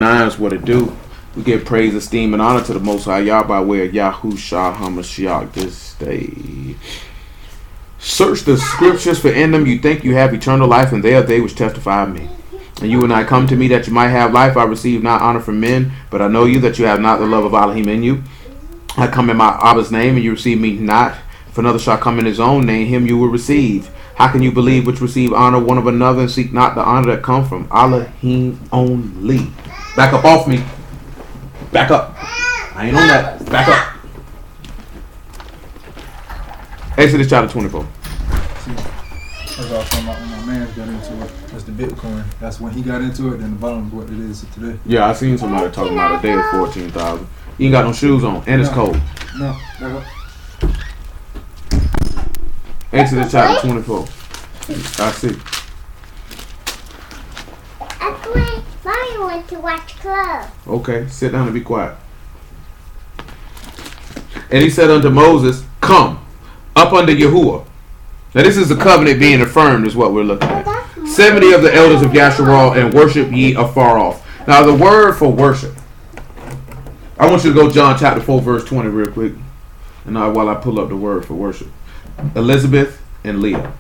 Nine is what it do. We give praise, esteem, and honor to the Most High Yah by way of Yahushua HaMashiach this day. Search the scriptures, for in them you think you have eternal life, and they are they which testify of me. And you and I come to me that you might have life. I receive not honor from men, but I know you that you have not the love of Elohim in you. I come in my Abba's name, and you receive me not. If another shall come in his own name, him you will receive. How can you believe which receive honor one of another, and seek not the honor that come from Elohim only? Back up off me. Back up. I ain't on that. Back up. Exodus chapter 24. See, that's what I was talking about when my man got into it. That's the Bitcoin. That's when he got into it, then the bottom is what it is today. Yeah, I seen somebody talking about a day of 14,000. You ain't got no shoes on, and it's cold. No, back up. Exodus chapter 24. I see. Mommy went to watch club. Okay, sit down and be quiet. And he said unto Moses, come up under Yahuwah. Now this is the covenant being affirmed is what we're looking at. 70 of the elders of Yasharal, and worship ye afar off. Now the word for worship. I want you to go John chapter 4 verse 20 real quick. And now while I pull up the word for worship. Elizabeth and Leah.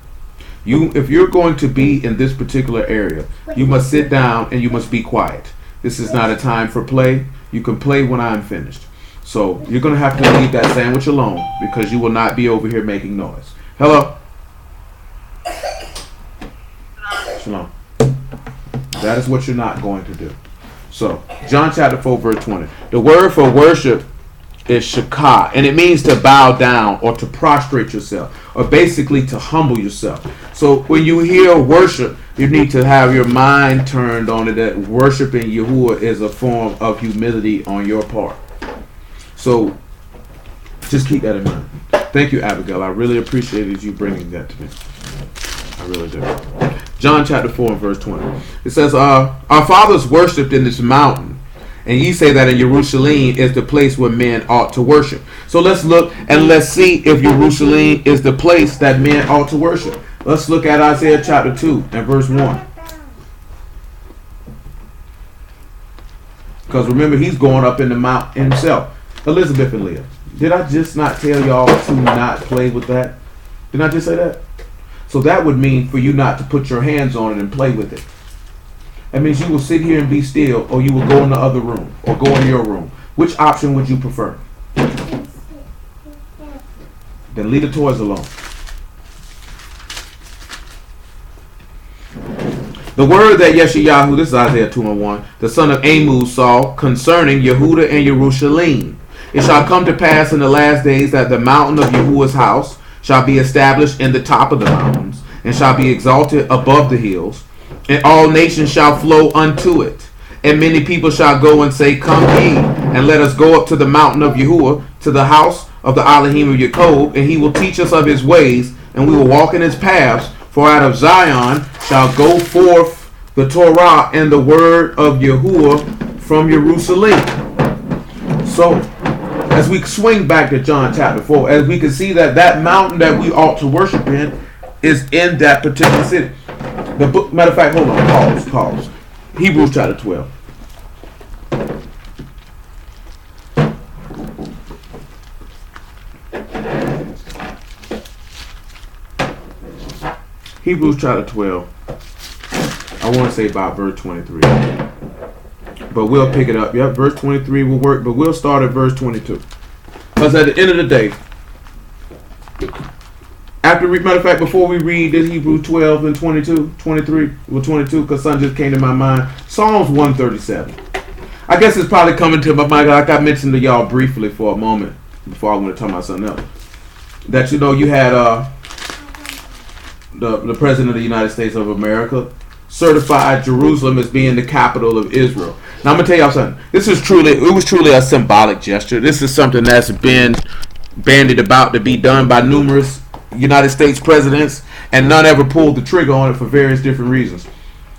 If you're going to be in this particular area, you must sit down and you must be quiet. This is not a time for play. You can play when I'm finished. So you're going to have to leave that sandwich alone because you will not be over here making noise. Hello? Shalom. That is what you're not going to do. So, John chapter 4 verse 20. The word for worship is shakah, and it means to bow down or to prostrate yourself, or basically to humble yourself. So when you hear worship, you need to have your mind turned on it that worshiping Yahuwah is a form of humility on your part. So just keep that in mind. Thank you, Abigail. I really appreciated you bringing that to me. I really do. John chapter 4 and verse 20. It says, our fathers worshipped in this mountain, and ye say that in Jerusalem is the place where men ought to worship. So let's look and let's see if Jerusalem is the place that men ought to worship. Let's look at Isaiah chapter 2 and verse 1. Because remember, he's going up in the mount himself. Elizabeth and Leah. Did I just not tell y'all to not play with that? Didn't I just say that? So that would mean for you not to put your hands on it and play with it. That means you will sit here and be still, or you will go in the other room, or go in your room. Which option would you prefer? Then leave the toys alone. The word that Yeshayahu, this is Isaiah 2 and 1, the son of Amos saw concerning Yehuda and Jerusalem. It shall come to pass in the last days that the mountain of Yahuwah's house shall be established in the top of the mountains, and shall be exalted above the hills. And all nations shall flow unto it. And many people shall go and say, come ye, and let us go up to the mountain of Yahuwah, to the house of the Elohim of Jacob, and he will teach us of his ways, and we will walk in his paths. For out of Zion shall go forth the Torah and the word of Yahuwah from Jerusalem. So, as we swing back to John chapter 4, as we can see that mountain that we ought to worship in is in that particular city. The book, matter of fact, hold on, pause. Hebrews chapter 12. Hebrews chapter 12. I want to say about verse 23. But we'll pick it up. Yep, verse 23 will work, but we'll start at verse 22. Because at the end of the day, matter of fact, before we read this Hebrews 12 and 22, 23, well 22, because something just came to my mind. Psalms 137. I guess it's probably coming to my mind, like I mentioned to y'all briefly for a moment, before I want to talk about something else. That you had the President of the United States of America certified Jerusalem as being the capital of Israel. Now I'm going to tell y'all something. It was truly a symbolic gesture. This is something that's been bandied about to be done by numerous United States presidents, and none ever pulled the trigger on it for various different reasons.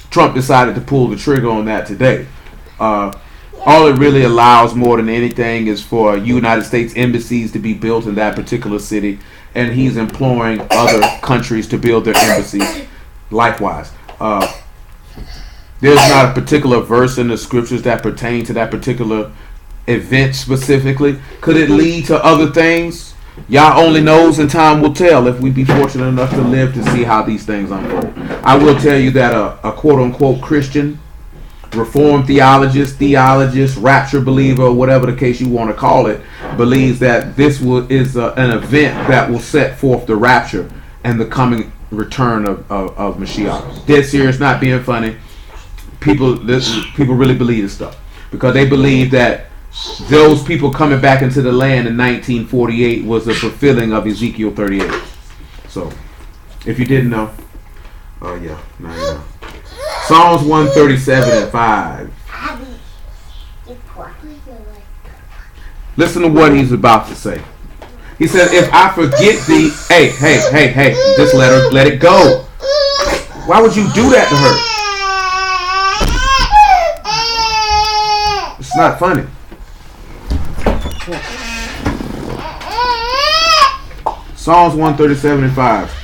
Trump decided to pull the trigger on that today. All it really allows more than anything is for United States embassies to be built in that particular city, and he's imploring other countries to build their embassies likewise. There's not a particular verse in the scriptures that pertain to that particular event specifically. Could it lead to other things? Y'all only knows, and time will tell if we be fortunate enough to live to see how these things unfold. I will tell you that a quote-unquote Christian, Reformed theologist, rapture believer, or whatever the case you want to call it, believes that this is an event that will set forth the rapture and the coming return of Mashiach. Dead serious, not being funny. People really believe this stuff because they believe that those people coming back into the land in 1948 was a fulfilling of Ezekiel 38. So, if you didn't know, now you know. Psalms 137 and 5. Listen to what he's about to say. He said, if I forget thee, hey, just let it go. Why would you do that to her? It's not funny. Psalms 137 and 5.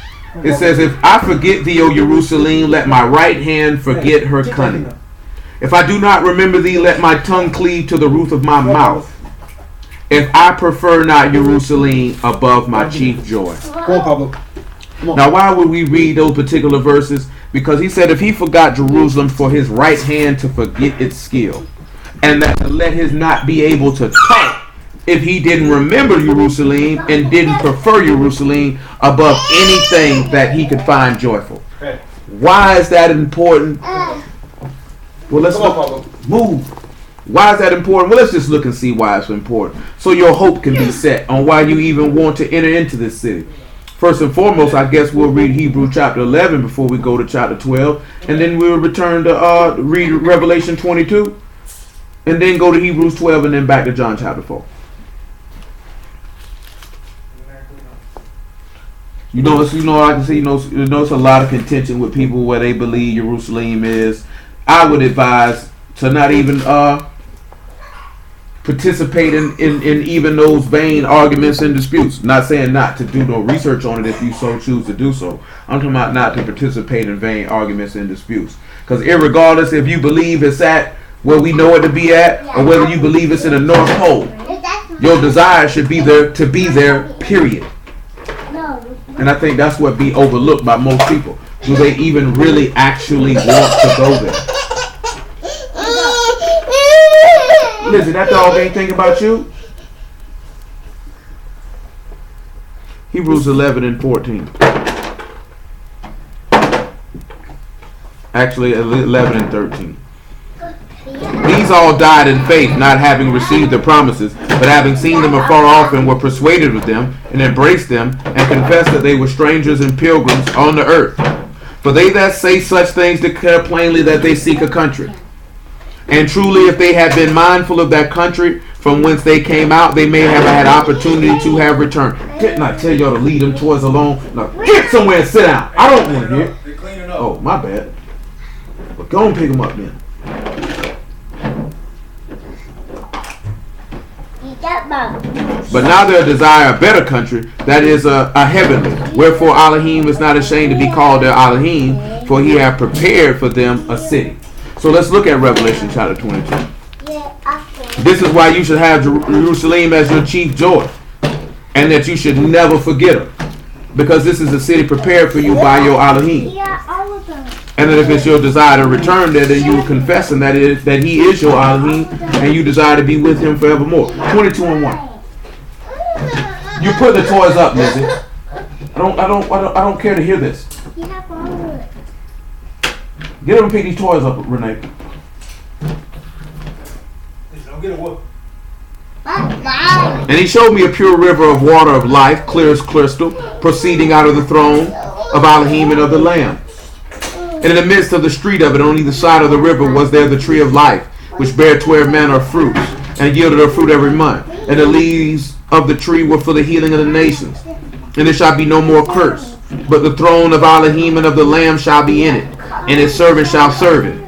It says, if I forget thee, O Jerusalem, let my right hand forget her cunning. If I do not remember thee, let my tongue cleave to the roof of my mouth. If I prefer not Jerusalem above my chief joy. Now, why would we read those particular verses? Because he said if he forgot Jerusalem for his right hand to forget its skill, and that to let his not be able to talk if he didn't remember Jerusalem and didn't prefer Jerusalem above anything that he could find joyful. Why is that important? Well, let's move. Why is that important? Well, let's just look and see why it's important. So your hope can be set on why you even want to enter into this city. First and foremost, I guess we'll read Hebrews chapter 11 before we go to chapter 12. And then we'll return to read Revelation 22. And then go to Hebrews 12 and then back to John chapter 4. You know, I can see, it's a lot of contention with people where they believe Jerusalem is. I would advise to not even participate in even those vain arguments and disputes. Not saying not to do no research on it if you so choose to do so. I'm talking about not to participate in vain arguments and disputes. Because irregardless if you believe it's at where we know it to be at, or whether you believe it's in the North Pole, your desire should be there to be there, period. And I think that's what be overlooked by most people. Do they even really actually want to go there? Listen, that dog ain't thinking about you. Hebrews 11 and 14. Actually, 11 and 13. These all died in faith, not having received the promises, but having seen them afar off and were persuaded of them, and embraced them, and confessed that they were strangers and pilgrims on the earth. For they that say such things declare plainly that they seek a country. And truly, if they had been mindful of that country from whence they came out, they may have had opportunity to have returned. Didn't I tell y'all to lead them towards alone? Now get somewhere and sit down. I don't want to hear. Oh, my bad. But go and pick them up then. But now they desire a better country, that is a heavenly. Wherefore Elohim is not ashamed to be called their Elohim, for he hath prepared for them a city. So let's look at Revelation chapter 22. This is why you should have Jerusalem as your chief joy, and that you should never forget her, because this is a city prepared for you by your Elohim. And that if it's your desire to return there, then you are confessing that he is your Elohim, and you desire to be with him forevermore. 22 and 1. You put the toys up, Lizzie. I don't care to hear this. Get up and pick these toys up, Renee. And he showed me a pure river of water of life, clear as crystal, proceeding out of the throne of Elohim and of the Lamb. And in the midst of the street of it, on either side of the river, was there the tree of life, which bare 12 manner of fruits, and yielded her fruit every month. And the leaves of the tree were for the healing of the nations. And there shall be no more curse, but the throne of Elohim and of the Lamb shall be in it, and his servants shall serve it.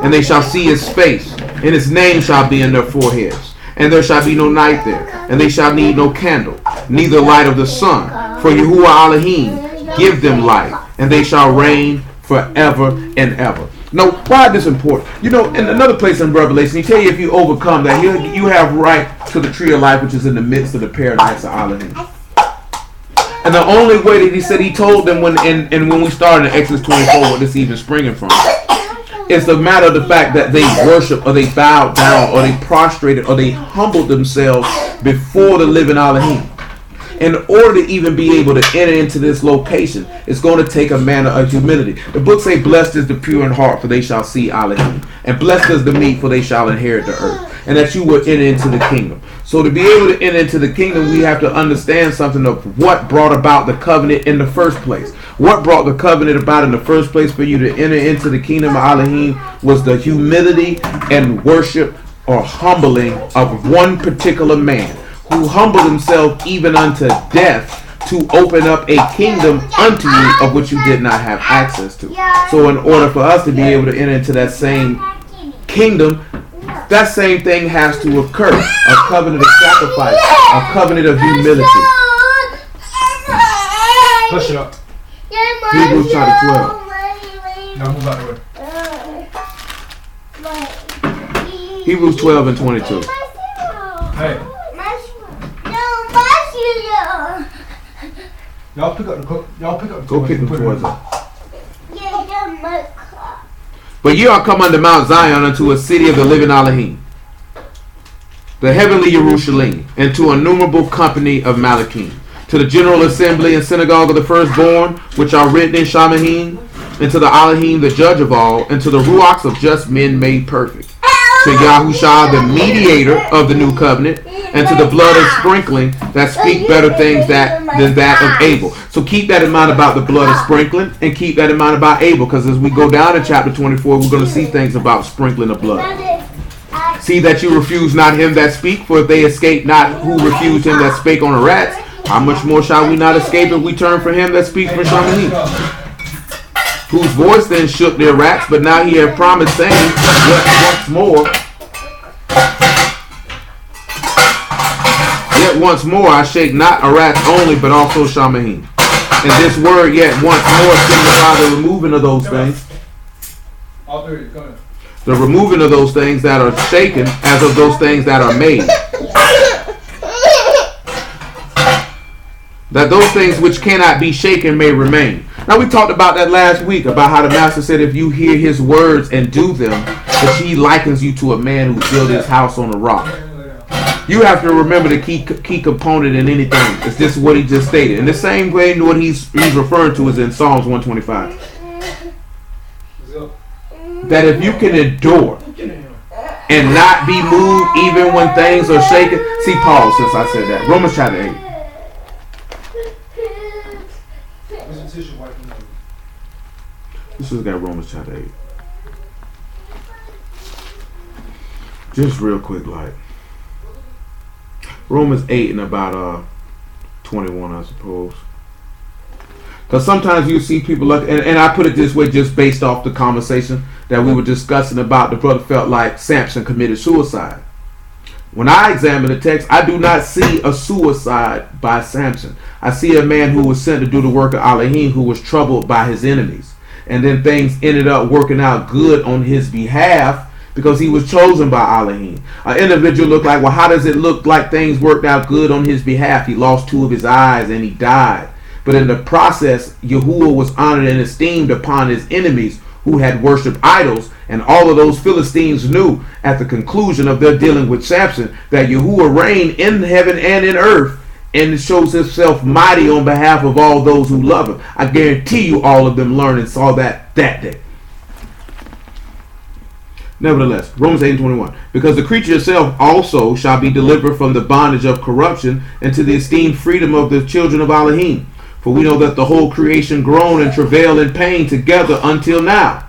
And they shall see his face, and his name shall be in their foreheads. And there shall be no night there, and they shall need no candle, neither light of the sun. For Yahuwah Elohim give them light, and they shall reign forever and ever. No, why is this important? You know, in another place in Revelation, he tell you if you overcome that, you have right to the tree of life, which is in the midst of the paradise of Elohim. And the only way that he said he told them when we started in Exodus 24, what this even springing from, it's a matter of the fact that they worship or they bowed down or they prostrated or they humbled themselves before the living Elohim. In order to even be able to enter into this location, it's going to take a manner of humility. The book say, blessed is the pure in heart, for they shall see Elohim. And blessed is the meek, for they shall inherit the earth. And that you will enter into the kingdom. So to be able to enter into the kingdom, we have to understand something of what brought about the covenant in the first place. What brought the covenant about in the first place for you to enter into the kingdom of Elohim was the humility and worship or humbling of one particular man, who humbled himself even unto death to open up a kingdom unto you of which you did not have access to. So in order for us to be able to enter into that same kingdom, that same thing has to occur. A covenant of sacrifice, a covenant of humility. Push it up. Hebrews chapter 12. Now move out the way. Hebrews 12 and 22. Hey. Y'all pick up the Go pick them toys. towards us. But ye are come unto Mount Zion, unto a city of the living Elohim, the heavenly Jerusalem, and to a innumerable company of Malachim, to the general assembly and synagogue of the firstborn, which are written in Shamahim, and to the Elohim, the judge of all, and to the Ruachs of just men made perfect, to Yahushua, the mediator of the new covenant, and to the blood of sprinkling that speak better things than that of Abel. So keep that in mind about the blood of sprinkling, and keep that in mind about Abel, because as we go down to chapter 24, we're going to see things about sprinkling of blood. See that you refuse not him that speak, for if they escape not who refused him that spake on the rats, how much more shall we not escape if we turn from him that speaks for Shamanim? Whose voice then shook their rats, but now he hath promised, saying, Yet once more I shake not a rat only, but also Shamahim. And this word yet once more signify the removing of those things. The removing of those things that are shaken, as of those things that are made. That those things which cannot be shaken may remain. Now we talked about that last week, about how the master said if you hear his words and do them, that he likens you to a man who built his house on a rock. You have to remember the key component in anything. It's just what he just stated. In the same way, what he's referring to is in Psalms 125. That if you can endure and not be moved even when things are shaken. See, Paul, since I said that. Romans chapter 8. This has got Romans chapter 8. Just real quick, like Romans 8 and about 21, I suppose. Because sometimes you see people look, and I put it this way just based off the conversation that we were discussing about the brother felt like Samson committed suicide. When I examine the text, I do not see a suicide by Samson. I see a man who was sent to do the work of Elohim, who was troubled by his enemies. And then things ended up working out good on his behalf because he was chosen by Elohim. An individual looked like, well, how does it look like things worked out good on his behalf? He lost 2 of his eyes and he died. But in the process, Yahuwah was honored and esteemed upon his enemies who had worshipped idols. And all of those Philistines knew at the conclusion of their dealing with Samson that Yahuwah reigned in heaven and in earth, and it shows himself mighty on behalf of all those who love him. I guarantee you all of them learned and saw that day. Nevertheless, Romans 8:21. Because the creature itself also shall be delivered from the bondage of corruption and to the esteemed freedom of the children of Elohim. For we know that the whole creation groan and travail in pain together until now.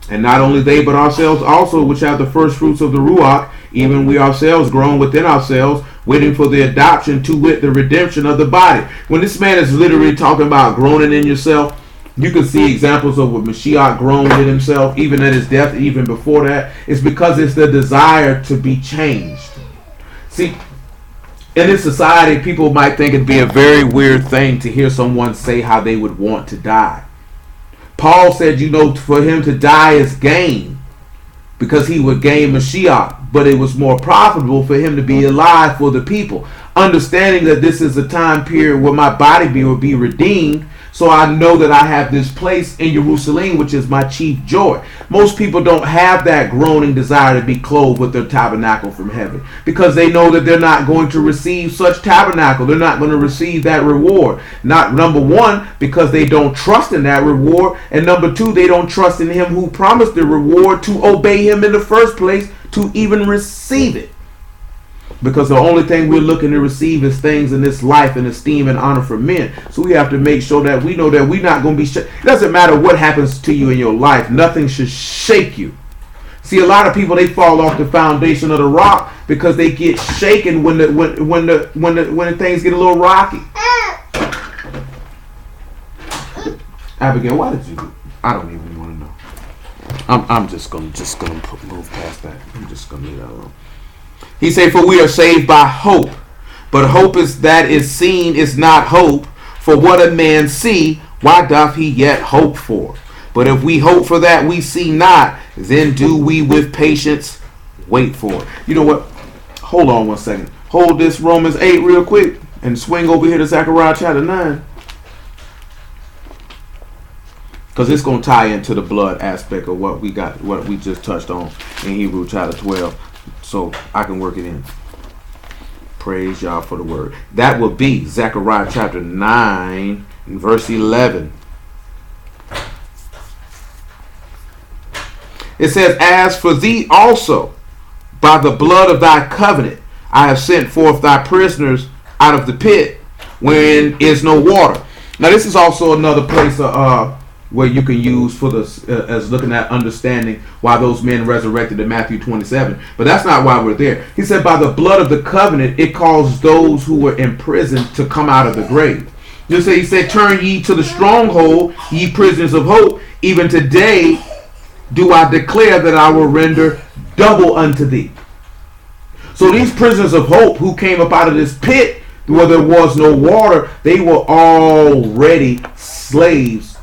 And not only they, but ourselves also, which have the first fruits of the Ruach, even we ourselves groan within ourselves, waiting for the adoption, to wit, the redemption of the body. When this man is literally talking about groaning in yourself, you can see examples of what Mashiach groaned in himself, even at his death, even before that. It's because it's the desire to be changed. See, in this society, people might think it'd be a very weird thing to hear someone say how they would want to die. Paul said, for him to die is gain, because he would gain Mashiach, but it was more profitable for him to be alive for the people. Understanding that this is a time period where my body will be redeemed, so I know that I have this place in Jerusalem, which is my chief joy. Most people don't have that groaning desire to be clothed with their tabernacle from heaven, because they know that they're not going to receive such tabernacle. They're not going to receive that reward. Not, number one, because they don't trust in that reward, and number two, they don't trust in him who promised the reward to obey him in the first place to even receive it. Because the only thing we're looking to receive is things in this life and esteem and honor from men. So we have to make sure that we know that we're not going to be It doesn't matter what happens to you in your life. Nothing should shake you. See, a lot of people, they fall off the foundation of the rock because they get shaken when the things get a little rocky. Abigail, why did you? I don't even want to know. I'm just gonna move past that. I'm just gonna leave that alone. He said, for we are saved by hope. But hope that is seen is not hope. For what a man see, why doth he yet hope for? But if we hope for that we see not, then do we with patience wait for it. You know what? Hold on one second. Hold this Romans 8 real quick and swing over here to Zechariah chapter 9. Because it's going to tie into the blood aspect of what we just touched on in Hebrew chapter 12. So I can work it in. Praise y'all for the word. That will be Zechariah chapter 9 and verse 11. It says, as for thee also, by the blood of thy covenant, I have sent forth thy prisoners out of the pit, wherein is no water. Now this is also another place where you can use for this as looking at understanding why those men resurrected in Matthew 27. But that's not why we're there. He said, by the blood of the covenant, it caused those who were in prison to come out of the grave. He said, turn ye to the stronghold, ye prisoners of hope. Even today do I declare that I will render double unto thee. So these prisoners of hope who came up out of this pit where there was no water, they were already slaves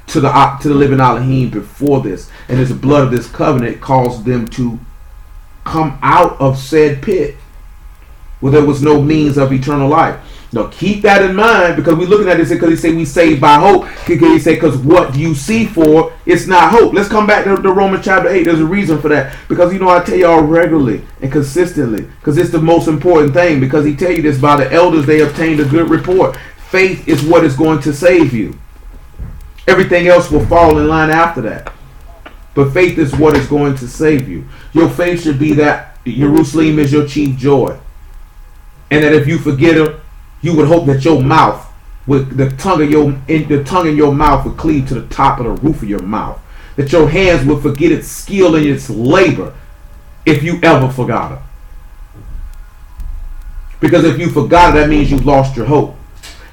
to the living Elohim before this, and it's the blood of this covenant caused them to come out of said pit where there was no means of eternal life. Now keep that in mind, because we're looking at this because he say we saved by hope. He say because what you see for it's not hope. Let's come back to Romans chapter 8. There's a reason for that, because I tell y'all regularly and consistently, because it's the most important thing, because he tell you this, by the elders they obtained a good report. Faith is what is going to save you. Everything else will fall in line after that. But faith is what is going to save you. Your faith should be that Jerusalem is your chief joy. And that if you forget her, you would hope that your mouth, with the tongue in your mouth would cleave to the top of the roof of your mouth. That your hands would forget its skill and its labor if you ever forgot her. Because if you forgot her, that means you've lost your hope.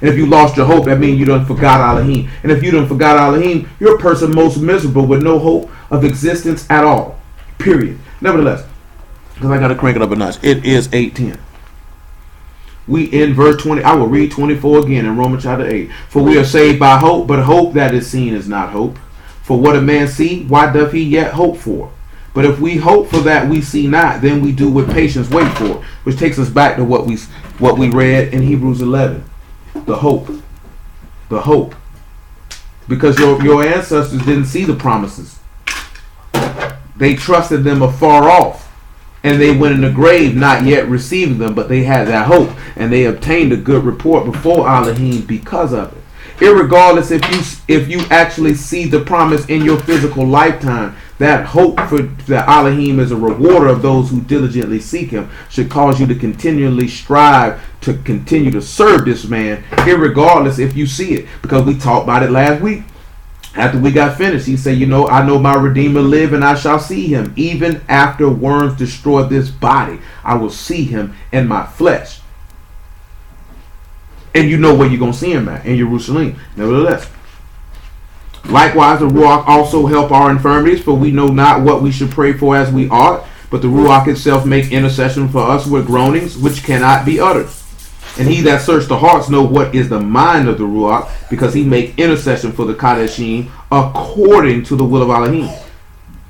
And if you lost your hope, that means you done forgot Elohim. And if you done forgot Elohim, you're a person most miserable with no hope of existence at all. Period. Nevertheless, because I got to crank it up a notch, it is 8:10. We in verse 20. I will read 24 again in Romans chapter 8. For we are saved by hope, but hope that is seen is not hope. For what a man see, why doth he yet hope for? But if we hope for that we see not, then we do with patience wait for it. Which takes us back to what we read in Hebrews 11. The hope. The hope. Because your ancestors didn't see the promises. They trusted them afar off. And they went in the grave not yet receiving them, but they had that hope. And they obtained a good report before Elohim because of it. Irregardless if you actually see the promise in your physical lifetime, that hope for that Elohim is a rewarder of those who diligently seek him should cause you to continually strive to continue to serve this man, irregardless if you see it. Because we talked about it last week. After we got finished, he said, I know my Redeemer live and I shall see him. Even after worms destroy this body, I will see him in my flesh. And you know where you're going to see him at, in Jerusalem. Nevertheless, likewise, the Ruach also help our infirmities, for we know not what we should pray for as we ought, but the Ruach itself make intercession for us with groanings which cannot be uttered. And he that searched the hearts know what is the mind of the Ruach, because he make intercession for the Kadeshim according to the will of Elohim.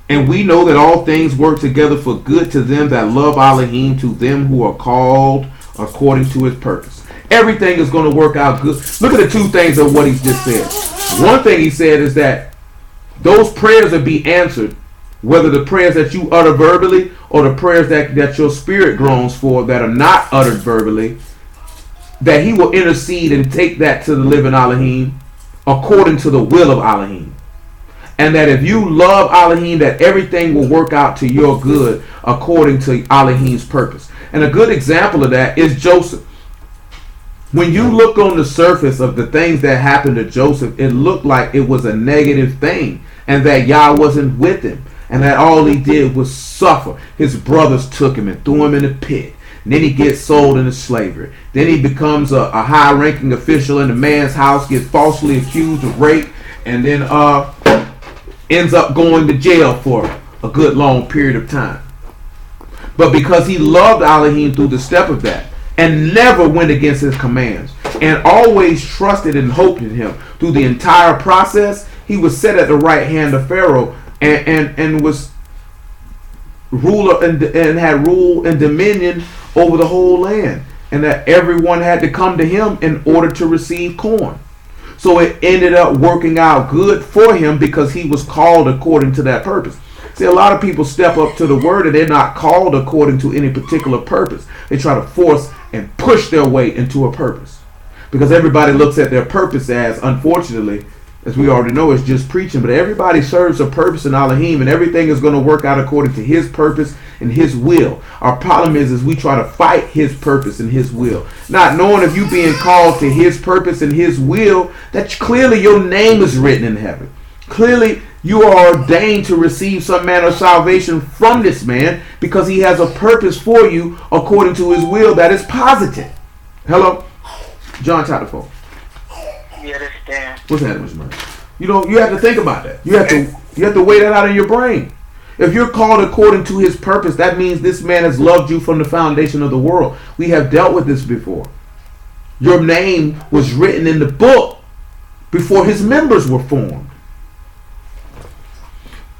And we know that all things work together for good to them that love Elohim, to them who are called according to his purpose. Everything is going to work out good. Look at the two things of what he just said. One thing he said is that those prayers will be answered, whether the prayers that you utter verbally or the prayers that your spirit groans for that are not uttered verbally, that he will intercede and take that to the living Elohim according to the will of Elohim. And that if you love Elohim, that everything will work out to your good according to Elohim's purpose. And a good example of that is Joseph. When you look on the surface of the things that happened to Joseph, it looked like it was a negative thing and that Yah wasn't with him and that all he did was suffer. His brothers took him and threw him in a pit. And then he gets sold into slavery. Then he becomes a high-ranking official in the man's house, gets falsely accused of rape, and then ends up going to jail for a good long period of time. But because he loved Elohim through the step of that and never went against his commands and always trusted and hoped in him through the entire process, he was set at the right hand of Pharaoh and was ruler and had rule and dominion over the whole land, and that everyone had to come to him in order to receive corn. So it ended up working out good for him because he was called according to that purpose. See, a lot of people step up to the word and they're not called according to any particular purpose. They try to force and push their way into a purpose because everybody looks at their purpose as, unfortunately, as we already know, it's just preaching. But everybody serves a purpose in Elohim, and everything is going to work out according to his purpose and his will. Our problem is we try to fight his purpose and his will, not knowing if you being called to his purpose and his will, that clearly your name is written in heaven. Clearly you are ordained to receive some manner of salvation from this man because he has a purpose for you according to his will that is positive. Hello? John chapter 4. Yeah, that's Dan. What's that, Mr. Murray? You have to think about that. You have to weigh that out in your brain. If you're called according to his purpose, that means this man has loved you from the foundation of the world. We have dealt with this before. Your name was written in the book before his members were formed.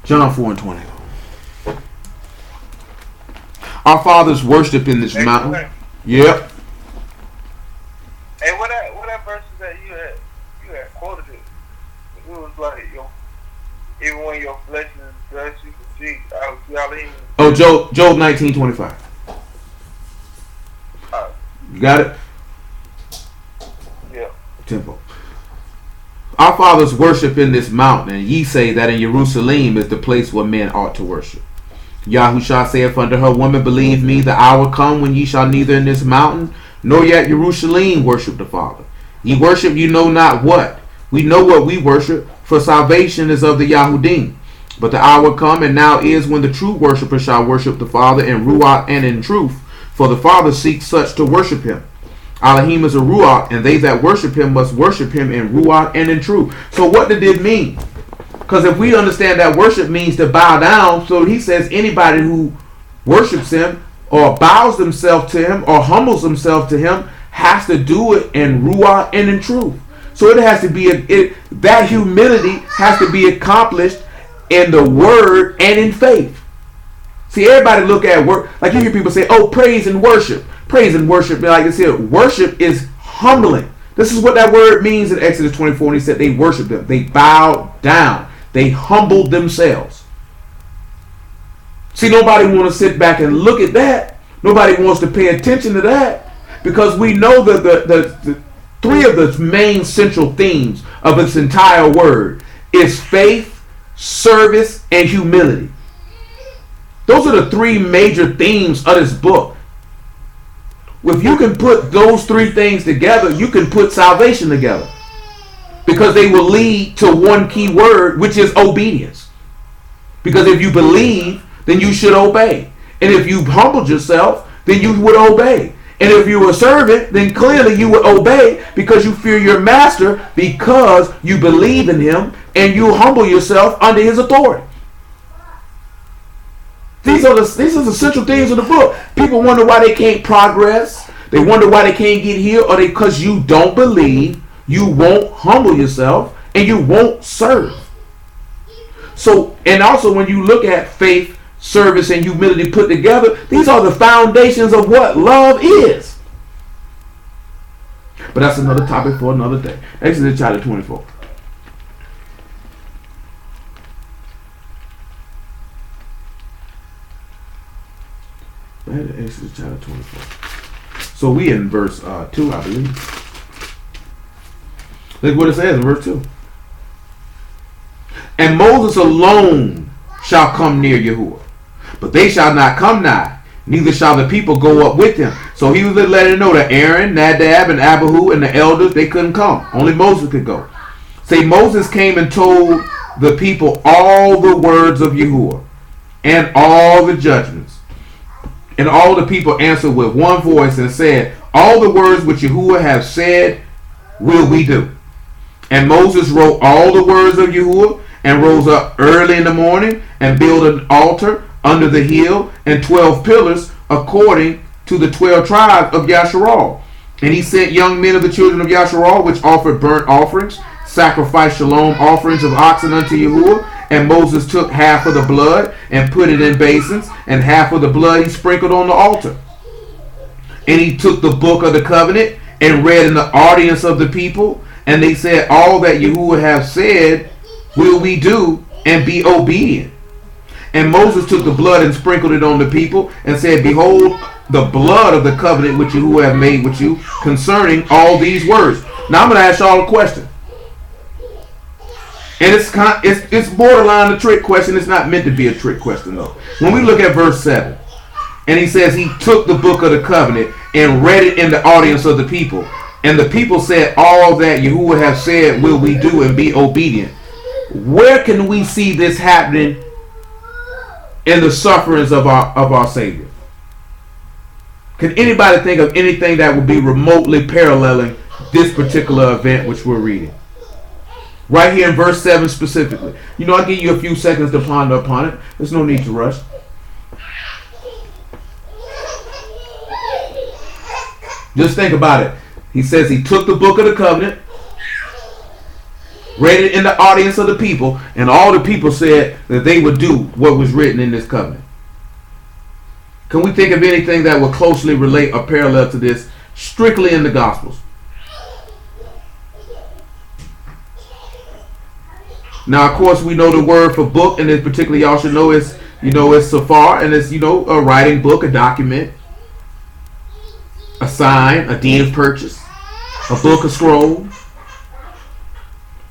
John 4:20. Our fathers worship in this mountain. Yep. Hey, what that verse is that you had quoted it? It was like, even when your flesh is dressed, you can see. I will see Elohim. Oh, Job 19:25. You got it? Yeah. Tempo. Our fathers worship in this mountain, and ye say that in Jerusalem is the place where men ought to worship. Yahushua saith unto her, Woman, believe me, the hour come when ye shall neither in this mountain nor yet Jerusalem worship the Father. Ye worship you know not what. We know what we worship, for salvation is of the Yahudim. But the hour come, and now is, when the true worshippers shall worship the Father in Ruach and in truth, for the Father seeks such to worship him. Elohim is a Ruach, and they that worship him must worship him in Ruach and in truth. So what did it mean? Because if we understand that worship means to bow down, so he says anybody who worships him or bows themselves to him or humbles themselves to him has to do it in Ruach and in truth. So it has to be that humility has to be accomplished in the word and in faith. See, everybody look at work like you hear people say, "Oh, praise and worship." Praise and worship, like I said, worship is humbling. This is what that word means in Exodus 24. And he said they worshiped them. They bowed down. They humbled themselves. See, nobody wants to sit back and look at that. Nobody wants to pay attention to that, because we know that the three of the main central themes of its entire word is faith, service, and humility. Those are the three major themes of this book. If you can put those three things together, you can put salvation together, because they will lead to one key word, which is obedience. Because if you believe, then you should obey. And if you humbled yourself, then you would obey. And if you were a servant, then clearly you would obey, because you fear your master, because you believe in him and you humble yourself under his authority. These are the central things of the book. People wonder why they can't progress. They wonder why they can't get healed, or because you don't believe, you won't humble yourself, and you won't serve. So, and also when you look at faith, service, and humility put together, these are the foundations of what love is. But that's another topic for another day. Exodus chapter 24. Exodus chapter 24. So we in verse 2, I believe. Look what it says in verse 2. And Moses alone shall come near Yahuwah, but they shall not come nigh, neither shall the people go up with him. So he was letting know that Aaron, Nadab, and Abihu, and the elders, they couldn't come. Only Moses could go. Say, Moses came and told the people all the words of Yahuwah and all the judgments. And all the people answered with one voice and said, all the words which Yahuwah have said will we do. And Moses wrote all the words of Yahuwah and rose up early in the morning and built an altar under the hill and 12 pillars according to the 12 tribes of Yasharal. And he sent young men of the children of Yasharal, which offered burnt offerings, sacrificed shalom offerings of oxen unto Yahuwah. And Moses took half of the blood and put it in basins, and half of the blood he sprinkled on the altar. And he took the book of the covenant and read in the audience of the people. And they said, all that Yahuwah have said will we do, and be obedient. And Moses took the blood and sprinkled it on the people, and said, behold, the blood of the covenant which Yahuwah have made with you concerning all these words. Now I'm going to ask y'all a question. And it's borderline a trick question. It's not meant to be a trick question, though. When we look at verse 7, and he says he took the book of the covenant and read it in the audience of the people. And the people said, all that Yahuwah have said will we do, and be obedient. Where can we see this happening in the sufferings of our Savior? Can anybody think of anything that would be remotely paralleling this particular event which we're reading? Right here in verse 7 specifically. You know, I'll give you a few seconds to ponder upon it. There's no need to rush. Just think about it. He says he took the book of the covenant, read it in the audience of the people, and all the people said that they would do what was written in this covenant. Can we think of anything that would closely relate or parallel to this strictly in the Gospels? Now, of course, we know the word for book, and in particular, y'all should know it's safar, and it's, a writing book, a document, a sign, a deed of purchase, a book, a scroll.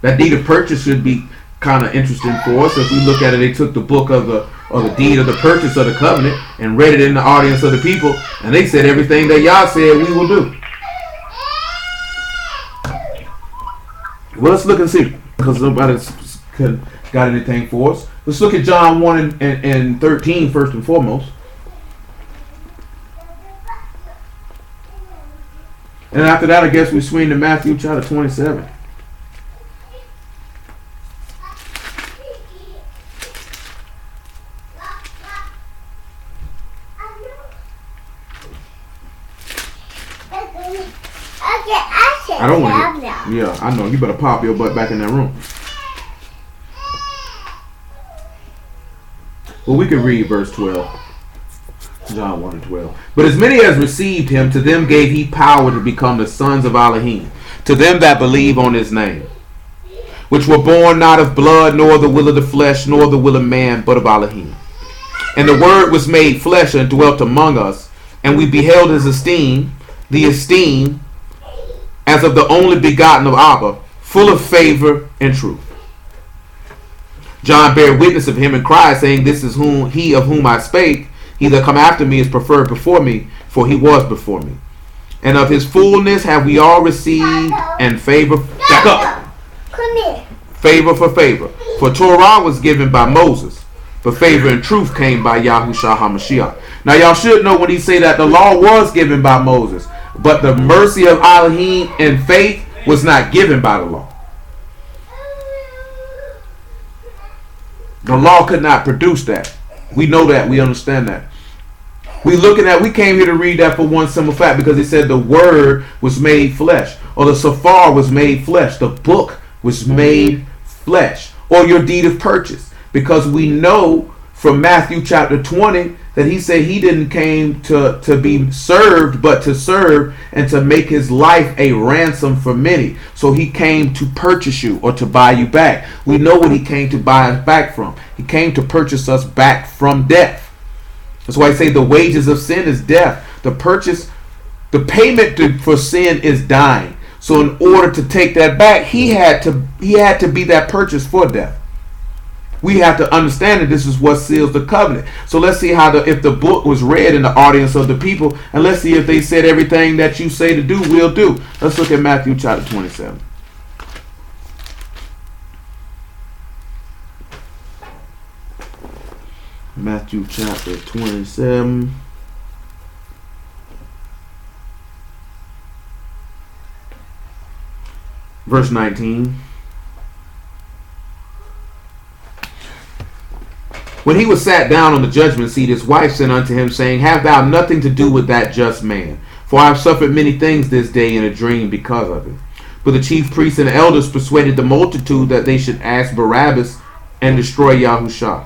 That deed of purchase should be kind of interesting for us. If we look at it, they took the book of the deed of the purchase of the covenant and read it in the audience of the people, and they said everything that Yah said we will do. Well, let's look and see, because nobody's got anything for us. Let's look at John 1 and 13 first and foremost. And after that, I guess we swing to Matthew chapter 27. I don't want to. Yeah, I know. You better pop your butt back in that room. Well, we can read verse 12. John 1 and 12. But as many as received him, to them gave he power to become the sons of Elohim, to them that believe on his name, which were born not of blood, nor the will of the flesh, nor the will of man, but of Elohim. And the word was made flesh and dwelt among us, and we beheld his esteem, the esteem as of the only begotten of Abba, full of favor and truth. John bare witness of him and cried, saying, this is he of whom I spake. He that come after me is preferred before me, for he was before me. And of his fullness have we all received, and favor. Back up. Come here. Favor for favor. For Torah was given by Moses, but favor and truth came by Yahushua HaMashiach. Now y'all should know when he say that the law was given by Moses, but the mercy of Elohim and faith was not given by the law. The law could not produce that. We know that. We understand that. We came here to read that for one simple fact, because it said the word was made flesh, or the safar was made flesh, the book was made flesh, or your deed of purchase. because we know from Matthew chapter 20 that he said he didn't came to be served, but to serve and to make his life a ransom for many. So he came to purchase you or to buy you back. We know what he came to buy us back from. He came to purchase us back from death. That's why I say the wages of sin is death. The payment for sin is dying. So in order to take that back, he had to be that purchase for death. We have to understand that this is what seals the covenant. So let's see if the book was read in the audience of the people, and let's see if they said everything that you say to do, we'll do. Let's look at Matthew chapter 27. Matthew chapter 27. Verse 19. When he was sat down on the judgment seat, his wife sent unto him, saying, Have thou nothing to do with that just man? For I have suffered many things this day in a dream because of it. But the chief priests and elders persuaded the multitude that they should ask Barabbas and destroy Yahushua.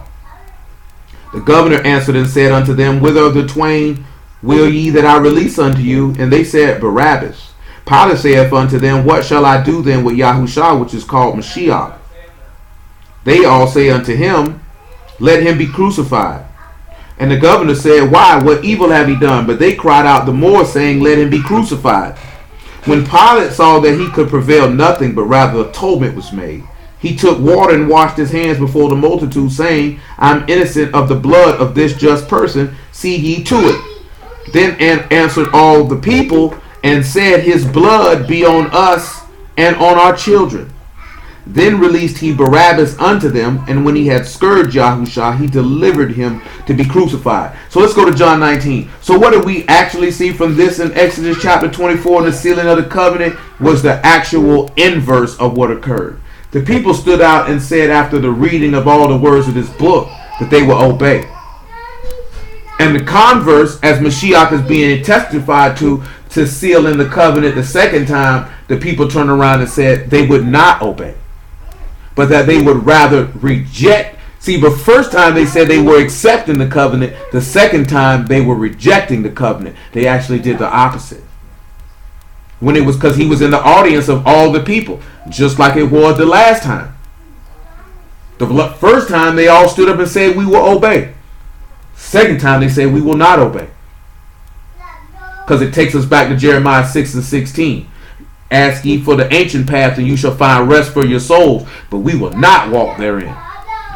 The governor answered and said unto them, Whither of the twain will ye that I release unto you? And they said, Barabbas. Pilate saith unto them, What shall I do then with Yahushua, which is called Mashiach? They all say unto him, Let him be crucified. And the governor said, Why? What evil have he done? But they cried out the more, saying, Let him be crucified. When Pilate saw that he could prevail nothing, but rather a tumult was made, he took water and washed his hands before the multitude, saying, I am innocent of the blood of this just person. See ye to it. Then answered all the people, and said, His blood be on us and on our children. Then released he Barabbas unto them, and when he had scourged Yahushua, he delivered him to be crucified. So let's go to John 19. So what did we actually see from this in Exodus chapter 24? And the sealing of the covenant was the actual inverse of what occurred. The people stood out and said after the reading of all the words of this book that they will obey. And the converse, as Mashiach is being testified to seal in the covenant the second time, the people turned around and said they would not obey, but that they would rather reject. See, the first time they said they were accepting the covenant, the second time they were rejecting the covenant. They actually did the opposite. When it was because he was in the audience of all the people, just like it was the last time. The first time they all stood up and said we will obey. Second time they say we will not obey. Because it takes us back to Jeremiah 6 and 16. Ask ye for the ancient path, and you shall find rest for your souls, but we will not walk therein.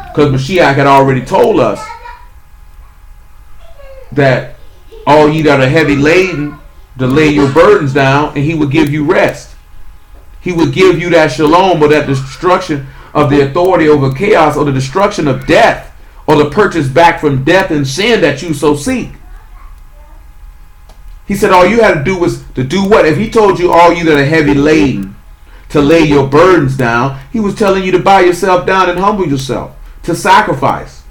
Because Mashiach had already told us that all ye that are heavy laden, to lay your burdens down, and he would give you rest. He would give you that shalom, or that destruction of the authority over chaos, or the destruction of death, or the purchase back from death and sin that you so seek. He said all you had to do was to do what? If he told you all you that are heavy laden to lay your burdens down, he was telling you to buy yourself down and humble yourself, to sacrifice.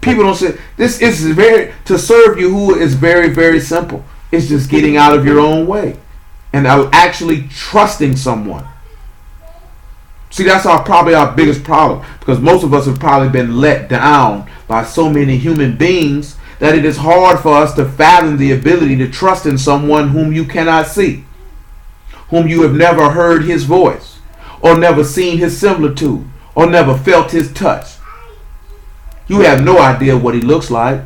People don't say this is to serve Yahuwah is very, very simple. It's just getting out of your own way and actually trusting someone. See, that's probably our biggest problem, because most of us have probably been let down by so many human beings that it is hard for us to fathom the ability to trust in someone whom you cannot see, whom you have never heard his voice, or never seen his similitude, or never felt his touch. You have no idea what he looks like.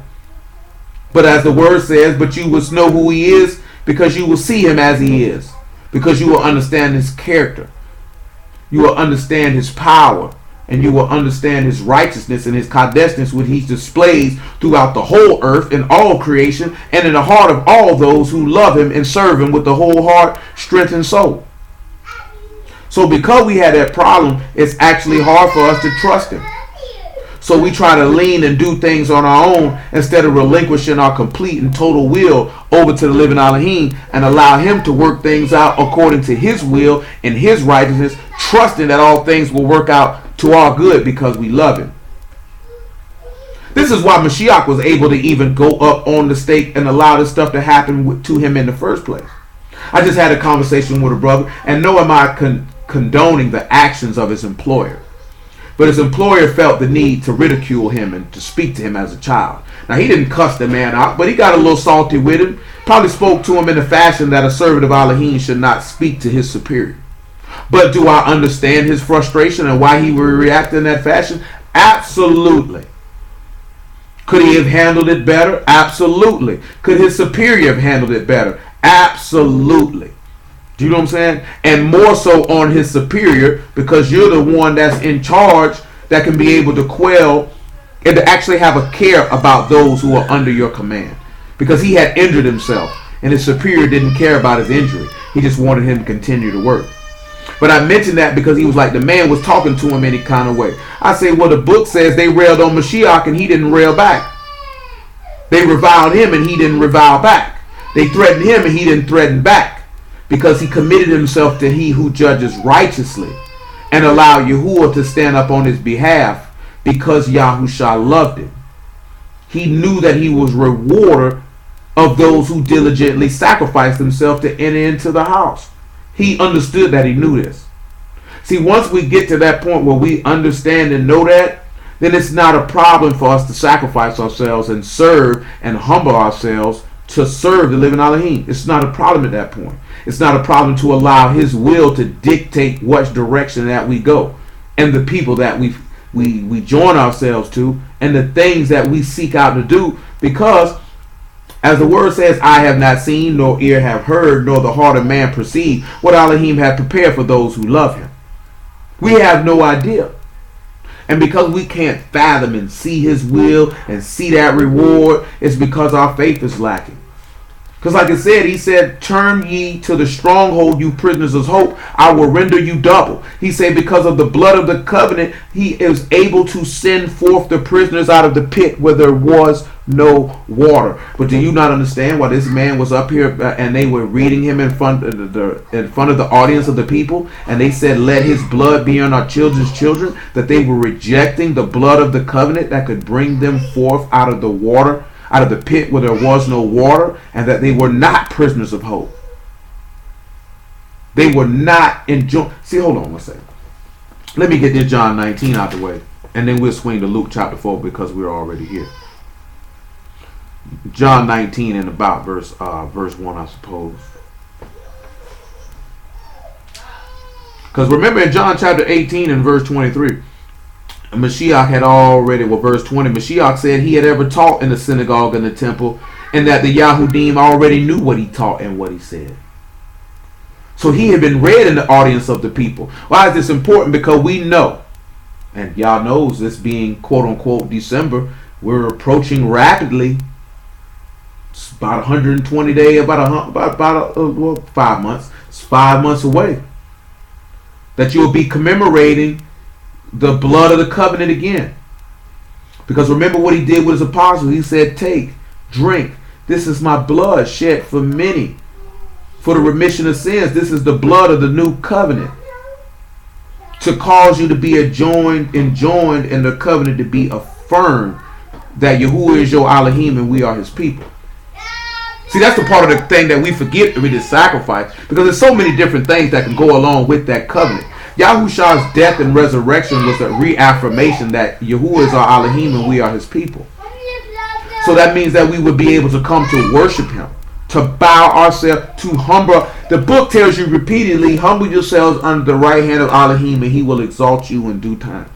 But as the word says, but you will know who he is because you will see him as he is, because you will understand his character. You will understand his power, and you will understand his righteousness and his kadeshness, which he displays throughout the whole earth and all creation, and in the heart of all those who love him and serve him with the whole heart, strength, and soul. So because we had that problem, it's actually hard for us to trust him. So we try to lean and do things on our own instead of relinquishing our complete and total will over to the living Elohim and allow him to work things out according to his will and his righteousness, trusting that all things will work out to our good because we love him. This is why Mashiach was able to even go up on the stake and allow this stuff to happen to him in the first place. I just had a conversation with a brother, and no am I condoning the actions of his employer. But his employer felt the need to ridicule him and to speak to him as a child. Now, he didn't cuss the man out, but he got a little salty with him. Probably spoke to him in a fashion that a servant of Elohim should not speak to his superior. But do I understand his frustration and why he would react in that fashion? Absolutely. Could he have handled it better? Absolutely. Could his superior have handled it better? Absolutely. Do you know what I'm saying? And more so on his superior, because you're the one that's in charge that can be able to quell and to actually have a care about those who are under your command. Because he had injured himself and his superior didn't care about his injury. He just wanted him to continue to work. But I mentioned that because he was like, the man was talking to him any kind of way. I say, well, the book says they railed on Mashiach and he didn't rail back. They reviled him and he didn't revile back. They threatened him and he didn't threaten back. Because he committed himself to he who judges righteously and allowed Yahuwah to stand up on his behalf because Yahusha loved him. He knew that he was rewarder of those who diligently sacrificed themselves to enter into the house. He understood that. He knew this. See, once we get to that point where we understand and know that, then it's not a problem for us to sacrifice ourselves and serve and humble ourselves to serve the living Elohim. It's not a problem at that point. It's not a problem to allow his will to dictate what direction that we go and the people that we join ourselves to and the things that we seek out to do, because as the word says, I have not seen, nor ear have heard, nor the heart of man perceived what Elohim hath prepared for those who love him. We have no idea. And because we can't fathom and see his will and see that reward, it's because our faith is lacking. Because like I said, he said, turn ye to the stronghold, you prisoners of hope. I will render you double. He said, because of the blood of the covenant, he is able to send forth the prisoners out of the pit where there was no water. But do you not understand why this man was up here and they were reading him in front of the audience of the people? And they said, let his blood be on our children's children. That they were rejecting the blood of the covenant that could bring them forth out of the water, out of the pit where there was no water, and that they were not prisoners of hope. They were not enjoying. See, hold on one second. Let me get this John 19 out the way, and then we'll swing to Luke chapter 4 because we're already here. John 19 and about verse 1, I suppose. Because remember in John chapter 18 and verse 23, Mashiach had already, verse 20, Mashiach said he had ever taught in the synagogue and the temple, and that the Yahudim already knew what he taught and what he said. So he had been read in the audience of the people. Why is this important? Because we know, and y'all knows this being quote unquote December, we're approaching rapidly. It's about 120 days, about 5 months. It's 5 months away that you'll be commemorating the blood of the covenant again. Because remember what he did with his apostles. He said, take, drink. This is my blood shed for many for the remission of sins. This is the blood of the new covenant to cause you to be enjoined in the covenant, to be affirmed that Yahuwah is your Elohim and we are his people. See, that's the part of the thing that we forget to really sacrifice, because there's so many different things that can go along with that covenant. Yahusha's death and resurrection was a reaffirmation that Yahuwah is our Elohim and we are his people. So that means that we would be able to come to worship him, to bow ourselves, to humble. The book tells you repeatedly, humble yourselves under the right hand of Elohim and he will exalt you in due time.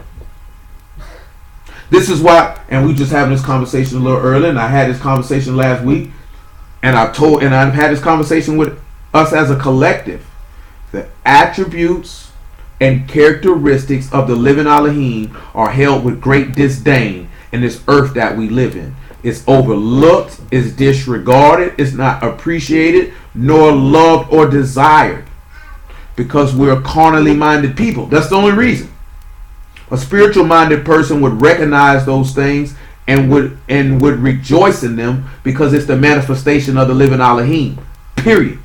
This is why, and we just having this conversation a little earlier, and I had this conversation last week, and I've had this conversation with us as a collective. The attributes and characteristics of the living Elohim are held with great disdain in this earth that we live in. It's overlooked, it's disregarded, it's not appreciated, nor loved or desired, because we're carnally minded people. That's the only reason. A spiritual minded person would recognize those things and would rejoice in them, because it's the manifestation of the living Elohim. Period.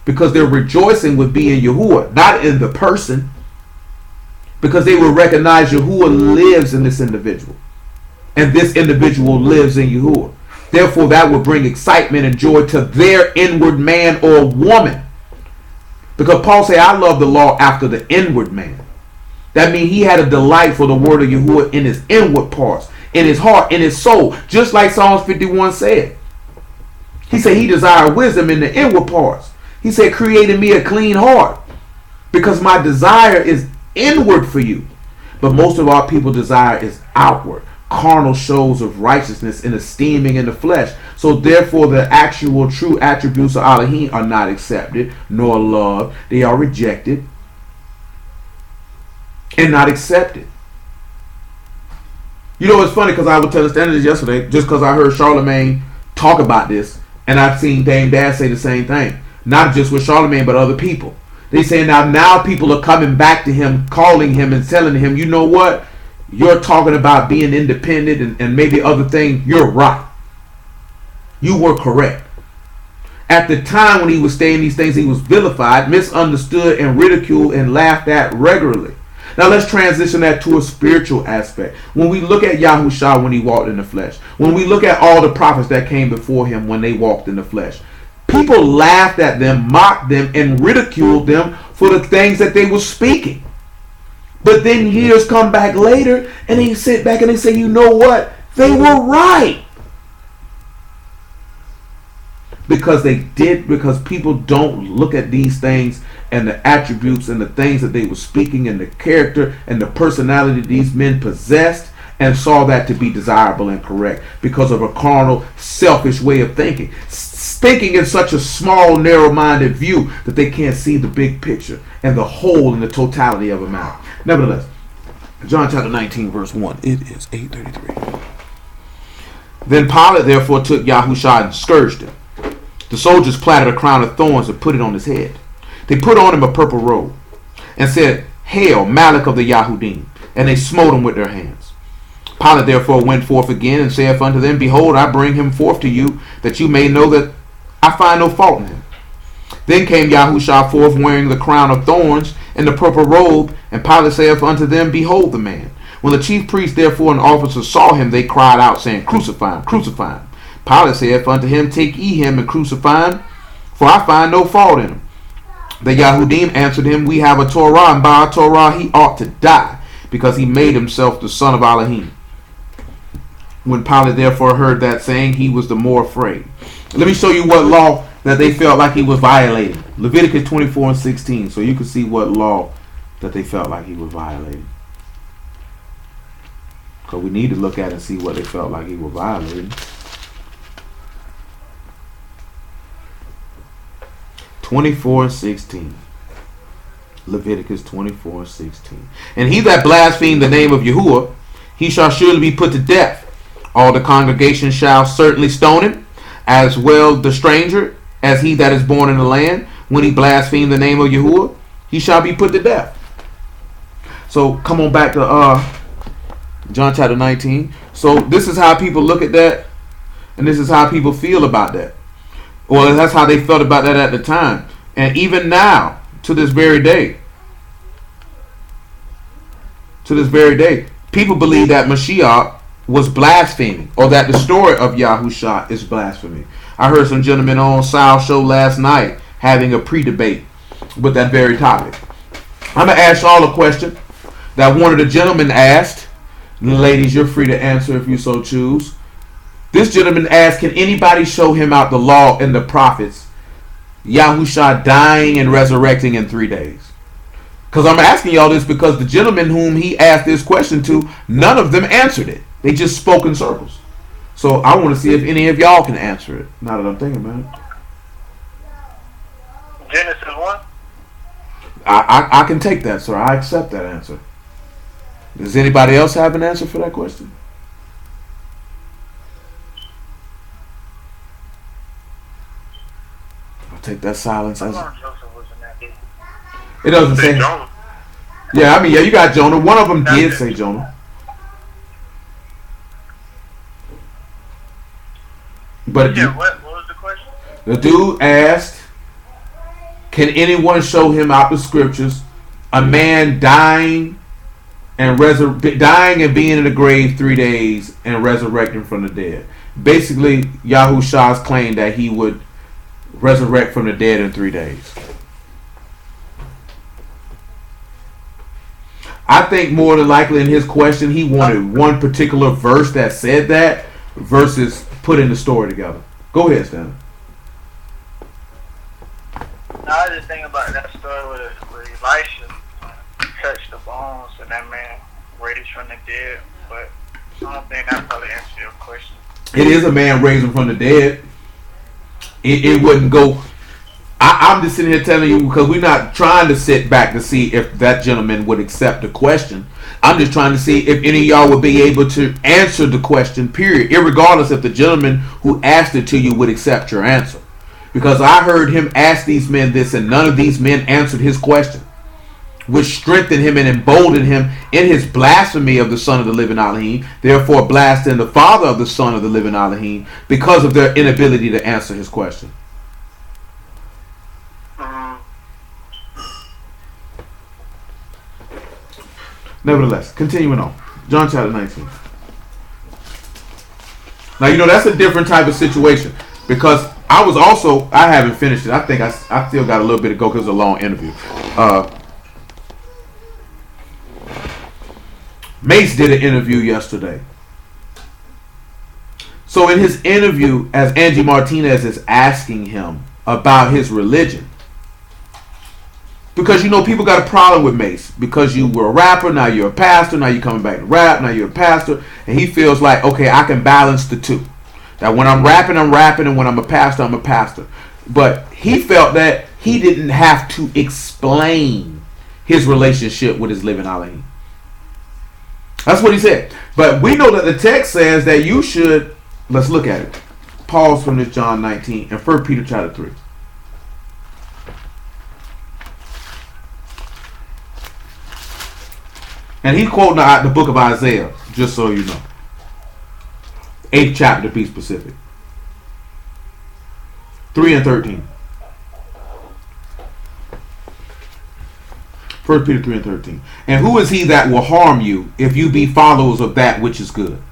Because their rejoicing would be in Yahuwah, not in the person. Because they will recognize Yahuwah lives in this individual. And this individual lives in Yahuwah. Therefore, that will bring excitement and joy to their inward man or woman. Because Paul said, I love the law after the inward man. That means he had a delight for the word of Yahuwah in his inward parts, in his heart, in his soul. Just like Psalms 51 said. He said he desired wisdom in the inward parts. He said, create in me a clean heart, because my desire is inward for you. But most of our people desire is outward, carnal shows of righteousness and esteeming in the flesh. So therefore the actual true attributes of Elohim are not accepted nor loved. They are rejected and not accepted. You know, it's funny because I was telling Stanley this yesterday, just because I heard Charlemagne talk about this, and I've seen Dame Dad say the same thing. Not just with Charlemagne, but other people. They say now people are coming back to him, calling him and telling him, you know what? You're talking about being independent and maybe other things. You're right. You were correct. At the time when he was saying these things, he was vilified, misunderstood, and ridiculed and laughed at regularly. Now let's transition that to a spiritual aspect. When we look at Yahushua when he walked in the flesh, when we look at all the prophets that came before him when they walked in the flesh, people laughed at them, mocked them, and ridiculed them for the things that they were speaking. But then years come back later, and they sit back and they say, you know what? They were right. Because people don't look at these things and the attributes and the things that they were speaking and the character and the personality these men possessed and saw that to be desirable and correct because of a carnal, selfish way of thinking. Thinking in such a small, narrow-minded view that they can't see the big picture and the whole and the totality of a matter. Nevertheless, John chapter 19, verse 1. It is 8:33. Then Pilate therefore took Yahushua and scourged him. The soldiers platted a crown of thorns and put it on his head. They put on him a purple robe and said, Hail, Malach of the Yahudim. And they smote him with their hands. Pilate therefore went forth again and saith unto them, Behold, I bring him forth to you, that you may know that I find no fault in him. Then came Yahushua forth wearing the crown of thorns and the purple robe, and Pilate saith unto them, Behold the man. When the chief priests therefore and officers saw him, they cried out, saying, Crucify him, crucify him. Pilate saith unto him, Take ye him and crucify him, for I find no fault in him. The Yahudim answered him, We have a Torah, and by our Torah he ought to die, because he made himself the son of Elohim. When Pilate therefore heard that saying, he was the more afraid. Let me show you what law that they felt like he was violating. Leviticus 24 and 16, so you can see what law that they felt like he was violating. Because we need to look at it and see what they felt like he was violating. 24 and 16. Leviticus 24 and 16. And he that blaspheme the name of Yahuwah, he shall surely be put to death. All the congregation shall certainly stone him, as well the stranger as he that is born in the land. When he blaspheme the name of Yahuwah, he shall be put to death. So come on back to John chapter 19. So this is how people look at that, and this is how people feel about that. Well, that's how they felt about that at the time. And even now, to this very day, people believe that Mashiach was blaspheming, or that the story of Yahushua is blasphemy. I heard some gentlemen on Sal's show last night having a pre-debate with that very topic. I'm going to ask y'all a question that one of the gentlemen asked. Ladies, you're free to answer if you so choose. This gentleman asked, can anybody show him out the law and the prophets, Yahushua dying and resurrecting in 3 days? Because I'm asking y'all this because the gentleman whom he asked this question to, none of them answered it. They just spoke in circles. So I want to see if any of y'all can answer it, now that I'm thinking about it. Genesis 1? I can take that, sir. I accept that answer. Does anybody else have an answer for that question? I'll take that silence as it doesn't say Jonah. Yeah, I mean, yeah, you got Jonah. One of them did say Jonah. But yeah, what was the question? The dude asked, can anyone show him out the scriptures a man dying and being in the grave 3 days and resurrecting from the dead? Basically, Yahushua's claim that he would resurrect from the dead in 3 days. I think more than likely in his question, he wanted one particular verse that said that versus putting the story together. Go ahead, Stan. No, I just think about that story with Elisha. He touched the bones and that man raised from the dead. But I don't think that probably answers your question. It is a man raising from the dead. It wouldn't go. I'm just sitting here telling you because we're not trying to sit back to see if that gentleman would accept the question. I'm just trying to see if any of y'all would be able to answer the question, period, irregardless if the gentleman who asked it to you would accept your answer. Because I heard him ask these men this and none of these men answered his question, which strengthened him and emboldened him in his blasphemy of the Son of the living Elohim, therefore blasting the Father of the Son of the living Elohim because of their inability to answer his question. Nevertheless, continuing on. John chapter 19. Now, that's a different type of situation because I haven't finished it. I think I still got a little bit to go because it was a long interview. Mace did an interview yesterday. So in his interview, as Angie Martinez is asking him about his religion, because people got a problem with Mace because you were a rapper, now you're a pastor, now you're coming back to rap, now you're a pastor, and he feels like, okay, I can balance the two. That when I'm rapping, and when I'm a pastor, I'm a pastor. But he felt that he didn't have to explain his relationship with his living Elohim. That's what he said. But we know that the text says that you should, let's look at it. Pause from this John 19 and 1 Peter chapter 3. And he's quoting the book of Isaiah, just so you know. 8th chapter to be specific. 3 and 13. 1 Peter 3 and 13. And who is he that will harm you if you be followers of that which is good?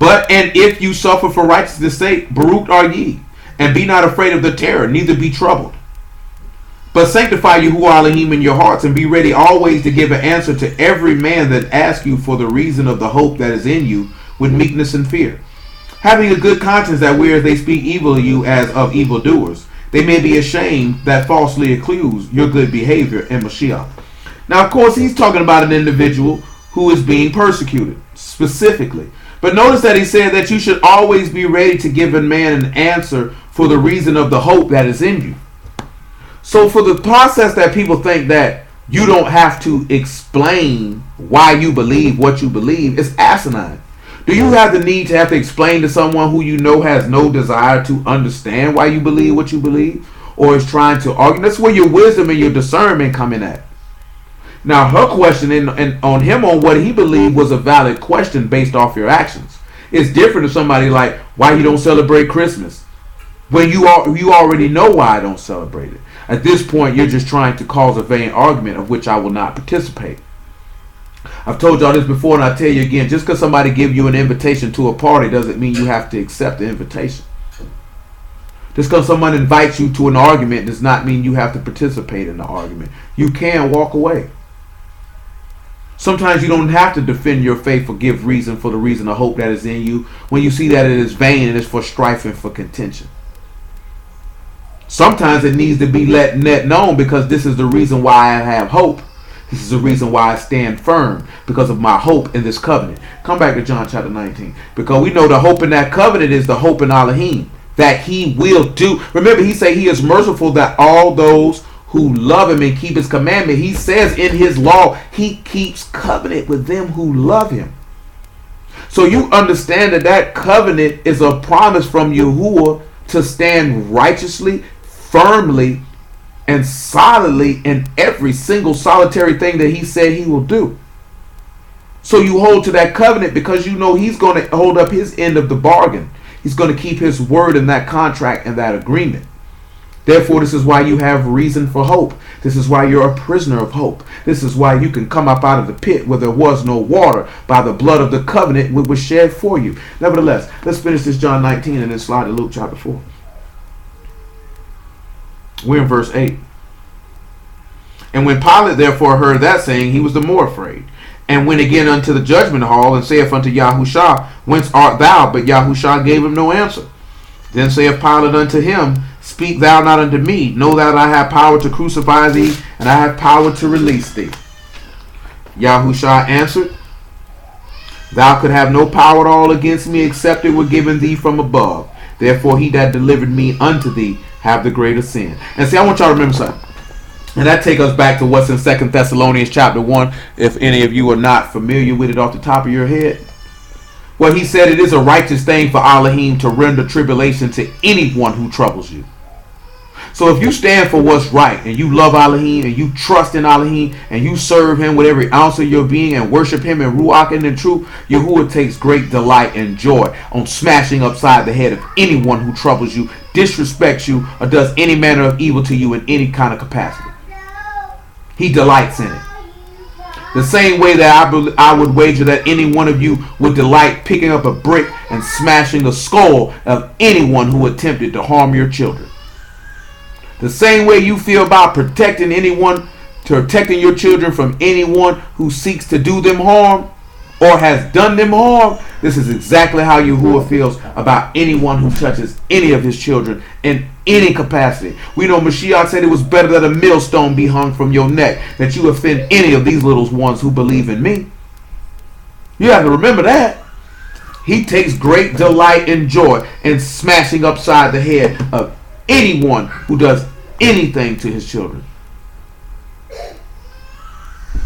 And if you suffer for righteousness' sake, Baruch are ye. And be not afraid of the terror, neither be troubled. But sanctify Yahuwah Elohim in your hearts, and be ready always to give an answer to every man that asks you for the reason of the hope that is in you, with meekness and fear. Having a good conscience, that whereas they speak evil of you as of evildoers, they may be ashamed that falsely accuse your good behavior in Mashiach. Now, of course, he's talking about an individual who is being persecuted, specifically. But notice that he said that you should always be ready to give a man an answer for the reason of the hope that is in you. So for the process that people think that you don't have to explain why you believe what you believe is asinine. Do you have the need to have to explain to someone who you know has no desire to understand why you believe what you believe, or is trying to argue? That's where your wisdom and your discernment come in at. Now, her question on him on what he believed was a valid question based off your actions. It's different to somebody like, why you don't celebrate Christmas, when you already know why I don't celebrate it. At this point, you're just trying to cause a vain argument of which I will not participate. I've told y'all this before, and I'll tell you again. Just because somebody give you an invitation to a party doesn't mean you have to accept the invitation. Just because someone invites you to an argument does not mean you have to participate in the argument. You can walk away. Sometimes you don't have to defend your faith or give reason for the reason of hope that is in you when you see that it is vain and it's for strife and for contention. Sometimes it needs to be let known because this is the reason why I have hope. This is the reason why I stand firm, because of my hope in this covenant. Come back to John chapter 19. Because we know the hope in that covenant is the hope in Elohim, that he will do. Remember, he said he is merciful that all those who love him and keep his commandment. He says in his law, he keeps covenant with them who love him. So you understand that covenant is a promise from Yahuwah to stand righteously, firmly, and solidly in every single solitary thing that he said he will do. So you hold to that covenant because you know he's going to hold up his end of the bargain. He's going to keep his word in that contract and that agreement. Therefore, this is why you have reason for hope. This is why you're a prisoner of hope. This is why you can come up out of the pit where there was no water by the blood of the covenant which was shed for you. Nevertheless, let's finish this John 19 and then slide to Luke chapter 4. We're in verse 8. And when Pilate therefore heard that saying, he was the more afraid, and went again unto the judgment hall, and saith unto Yahushua, Whence art thou? But Yahushua gave him no answer. Then saith Pilate unto him, Speak thou not unto me. Know that I have power to crucify thee, and I have power to release thee. Yahushua answered, Thou could have no power at all against me, except it were given thee from above. Therefore he that delivered me unto thee have the greater sin. And see, I want y'all to remember something. And that takes us back to what's in 2 Thessalonians chapter 1, if any of you are not familiar with it off the top of your head. Well, he said it is a righteous thing for Elohim to render tribulation to anyone who troubles you. So if you stand for what's right, and you love Elohim, and you trust in Elohim, and you serve him with every ounce of your being, and worship him in Ruach and in truth, Yahuwah takes great delight and joy on smashing upside the head of anyone who troubles you, disrespects you, or does any manner of evil to you in any kind of capacity. He delights in it. The same way that I would wager that any one of you would delight picking up a brick and smashing the skull of anyone who attempted to harm your children. The same way you feel about protecting your children from anyone who seeks to do them harm or has done them harm, this is exactly how Yahuwah feels about anyone who touches any of his children in any capacity. We know Mashiach said it was better that a millstone be hung from your neck, that you offend any of these little ones who believe in me. You have to remember that. He takes great delight and joy in smashing upside the head of anyone who does anything to his children.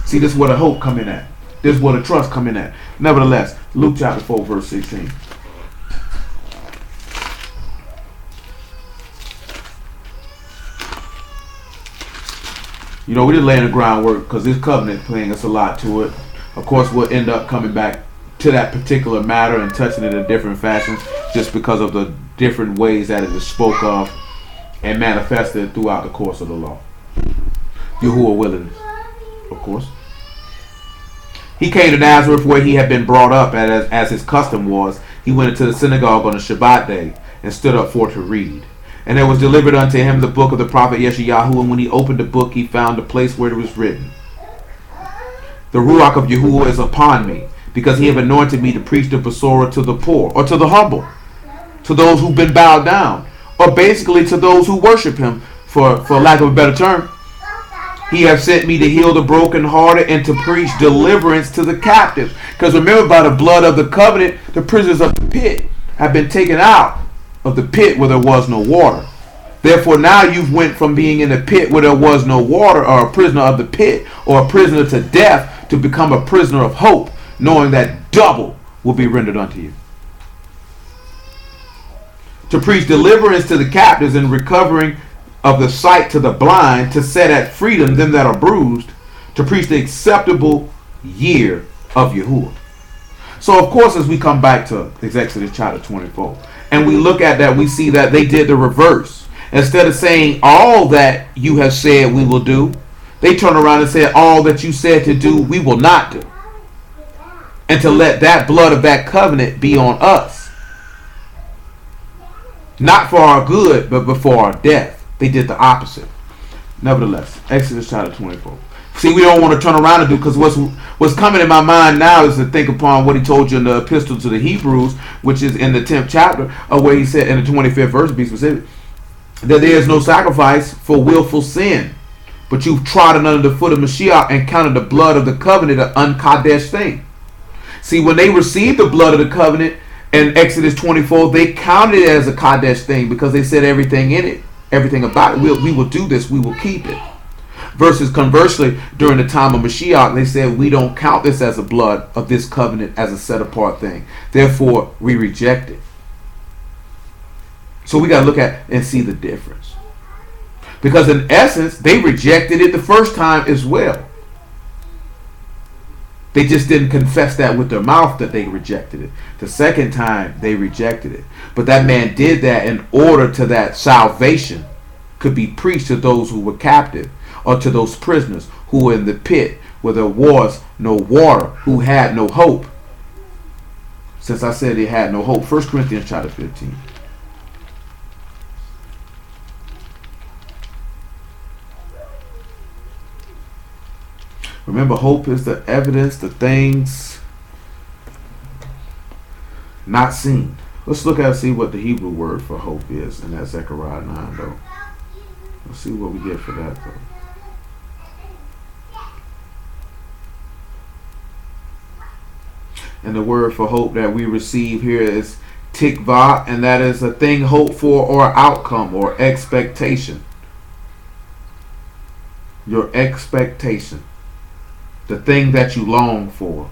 See, this is where the hope come in at. This is where the trust come in at. Nevertheless, Luke chapter 4, verse 16. You know, we just laying the groundwork because this covenant playing us a lot to it. Of course, we'll end up coming back to that particular matter and touching it in different fashions just because of the different ways that it is spoke of and manifested throughout the course of the law. Yahuwah willing, of course. He came to Nazareth where he had been brought up, as his custom was. He went into the synagogue on the Shabbat day and stood up for to read. And there was delivered unto him the book of the prophet Yeshayahu, and when he opened the book, he found the place where it was written, The Ruach of Yahuwah is upon me, because he have anointed me to preach the Besorah to the poor, or to the humble, to those who've been bowed down, or basically to those who worship him, for lack of a better term. He has sent me to heal the brokenhearted and to preach deliverance to the captives. Because remember, by the blood of the covenant, the prisoners of the pit have been taken out of the pit where there was no water. Therefore now you've went from being in a pit where there was no water, or a prisoner of the pit, or a prisoner to death, to become a prisoner of hope, knowing that double will be rendered unto you. To preach deliverance to the captives and recovering of the sight to the blind, to set at freedom them that are bruised, to preach the acceptable year of Yahuwah. So of course, as we come back to Exodus chapter 24, and we look at that, we see that they did the reverse. Instead of saying all that you have said we will do, they turn around and said all that you said to do we will not do. And to let that blood of that covenant be on us. Not for our good, but for our death. They did the opposite. Nevertheless, Exodus chapter 24. See, we don't want to turn around and do, because what's coming in my mind now is to think upon what he told you in the epistle to the Hebrews, which is in the 10th chapter, where he said in the 25th verse, to be specific, that there is no sacrifice for willful sin, but you've trodden under the foot of Mashiach and counted the blood of the covenant an unkadesh thing. See, when they received the blood of the covenant in Exodus 24, they counted it as a kadesh thing because they said everything in it, everything about it, we will do this, we will keep it. Versus conversely, during the time of Mashiach, they said we don't count this as a blood of this covenant as a set apart thing. Therefore, we reject it. So we got to look at and see the difference. Because in essence, they rejected it the first time as well. They just didn't confess that with their mouth that they rejected it. The second time, they rejected it. But that man did that in order to that salvation could be preached to those who were captive, or to those prisoners who were in the pit where there was no water, who had no hope. Since I said they had no hope, 1 Corinthians chapter 15. Remember, hope is the evidence, the things not seen. Let's look at and see what the Hebrew word for hope is in that Zechariah 9, though. Let's see what we get for that, though. And the word for hope that we receive here is tikvah, and that is a thing hoped for or outcome or expectation. Your expectation. The thing that you long for.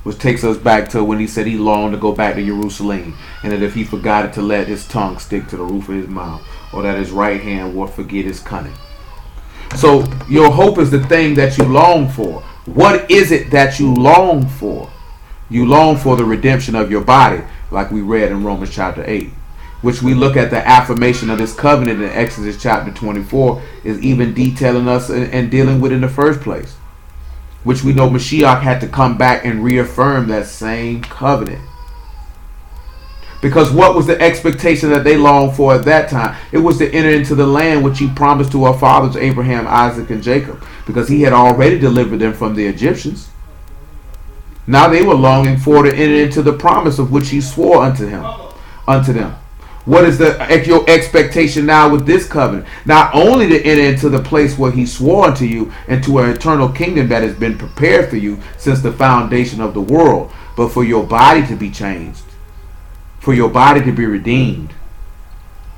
Which takes us back to when he said he longed to go back to Jerusalem, and that if he forgot it, to let his tongue stick to the roof of his mouth, or that his right hand will forget his cunning. So your hope is the thing that you long for. What is it that you long for? You long for the redemption of your body, like we read in Romans chapter 8, which we look at the affirmation of this covenant in Exodus chapter 24 is even detailing us and dealing with in the first place, which we know Mashiach had to come back and reaffirm that same covenant. Because what was the expectation that they longed for at that time? It was to enter into the land which he promised to our fathers, Abraham, Isaac, and Jacob, because he had already delivered them from the Egyptians. Now they were longing for to enter into the promise of which he swore unto them. What is your expectation now with this covenant? Not only to enter into the place where he swore unto you, into an eternal kingdom that has been prepared for you since the foundation of the world, but for your body to be changed, for your body to be redeemed,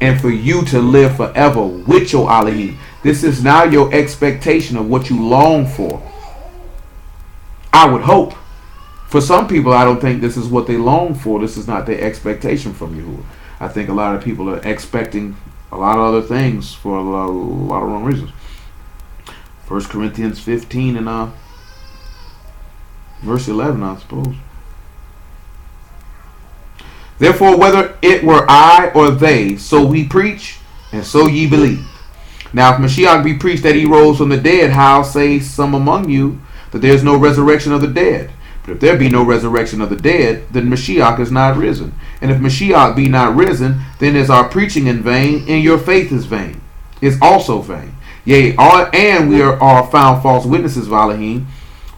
and for you to live forever with your Elohim. This is now your expectation of what you long for. I would hope. For some people, I don't think this is what they long for. This is not their expectation from Yahuwah. I think a lot of people are expecting a lot of other things for a lot of wrong reasons. 1 Corinthians 15 and verse 11, I suppose. Therefore, whether it were I or they, so we preach, and so ye believe. Now, if Mashiach be preached that he rose from the dead, how say some among you that there is no resurrection of the dead? But if there be no resurrection of the dead, then Mashiach is not risen. And if Mashiach be not risen, then is our preaching in vain, and your faith is vain, is also vain. Yea, and we are found false witnesses of Elohim,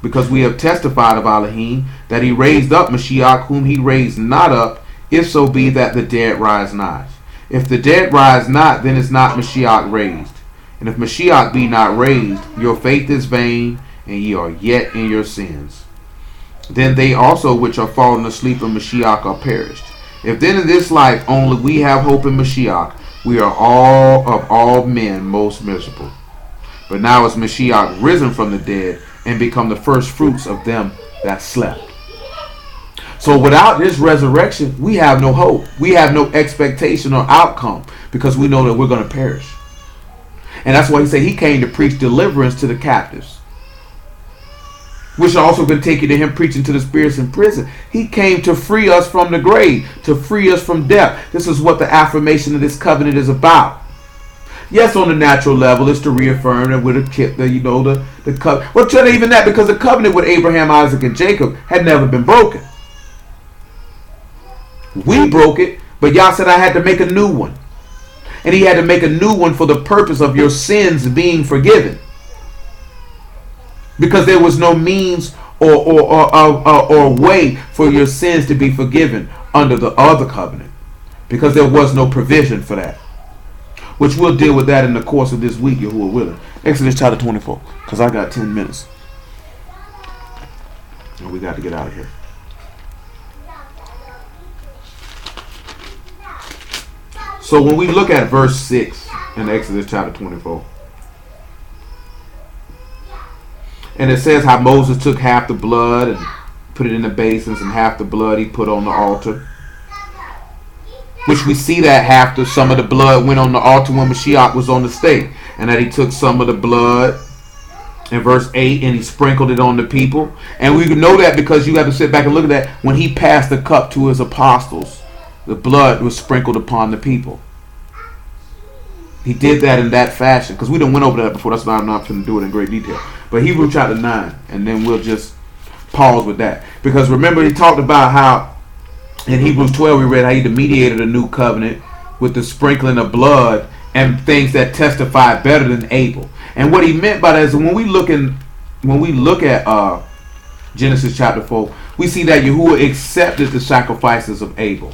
because we have testified of Elohim that he raised up Mashiach, whom he raised not up, if so be that the dead rise not. If the dead rise not, then is not Mashiach raised. And if Mashiach be not raised, your faith is vain, and ye are yet in your sins. Then they also which are fallen asleep in Mashiach are perished. If then in this life only we have hope in Mashiach, we are all men most miserable. But now is Mashiach risen from the dead, and become the first fruits of them that slept. So without this resurrection, we have no hope. We have no expectation or outcome, because we know that we're going to perish. And that's why he said he came to preach deliverance to the captives, which also could take you to him preaching to the spirits in prison. He came to free us from the grave, to free us from death. This is what the affirmation of this covenant is about. Yes, on the natural level, it's to reaffirm that with the covenant. Well, not even that, because the covenant with Abraham, Isaac, and Jacob had never been broken. We broke it, but Yah said I had to make a new one. And he had to make a new one for the purpose of your sins being forgiven. Because there was no means or way for your sins to be forgiven under the other covenant. Because there was no provision for that. Which we'll deal with that in the course of this week, Yahuwah willing. Exodus chapter 24. Because I got 10 minutes. And we got to get out of here. So when we look at verse 6 in Exodus chapter 24. And it says how Moses took half the blood and put it in the basins, and half the blood he put on the altar. Which we see that some of the blood went on the altar when Mashiach was on the stake. And that he took some of the blood in verse 8 and he sprinkled it on the people. And we know that because you have to sit back and look at that. When he passed the cup to his apostles, the blood was sprinkled upon the people. He did that in that fashion. Because we done went over that before. That's why I'm not going to do it in great detail. But Hebrews chapter 9. And then we'll just pause with that. Because remember he talked about how in Hebrews 12 we read how he mediated a new covenant with the sprinkling of blood and things that testify better than Abel. And what he meant by that is when we look in when we look at Genesis chapter 4, we see that Yahuwah accepted the sacrifices of Abel.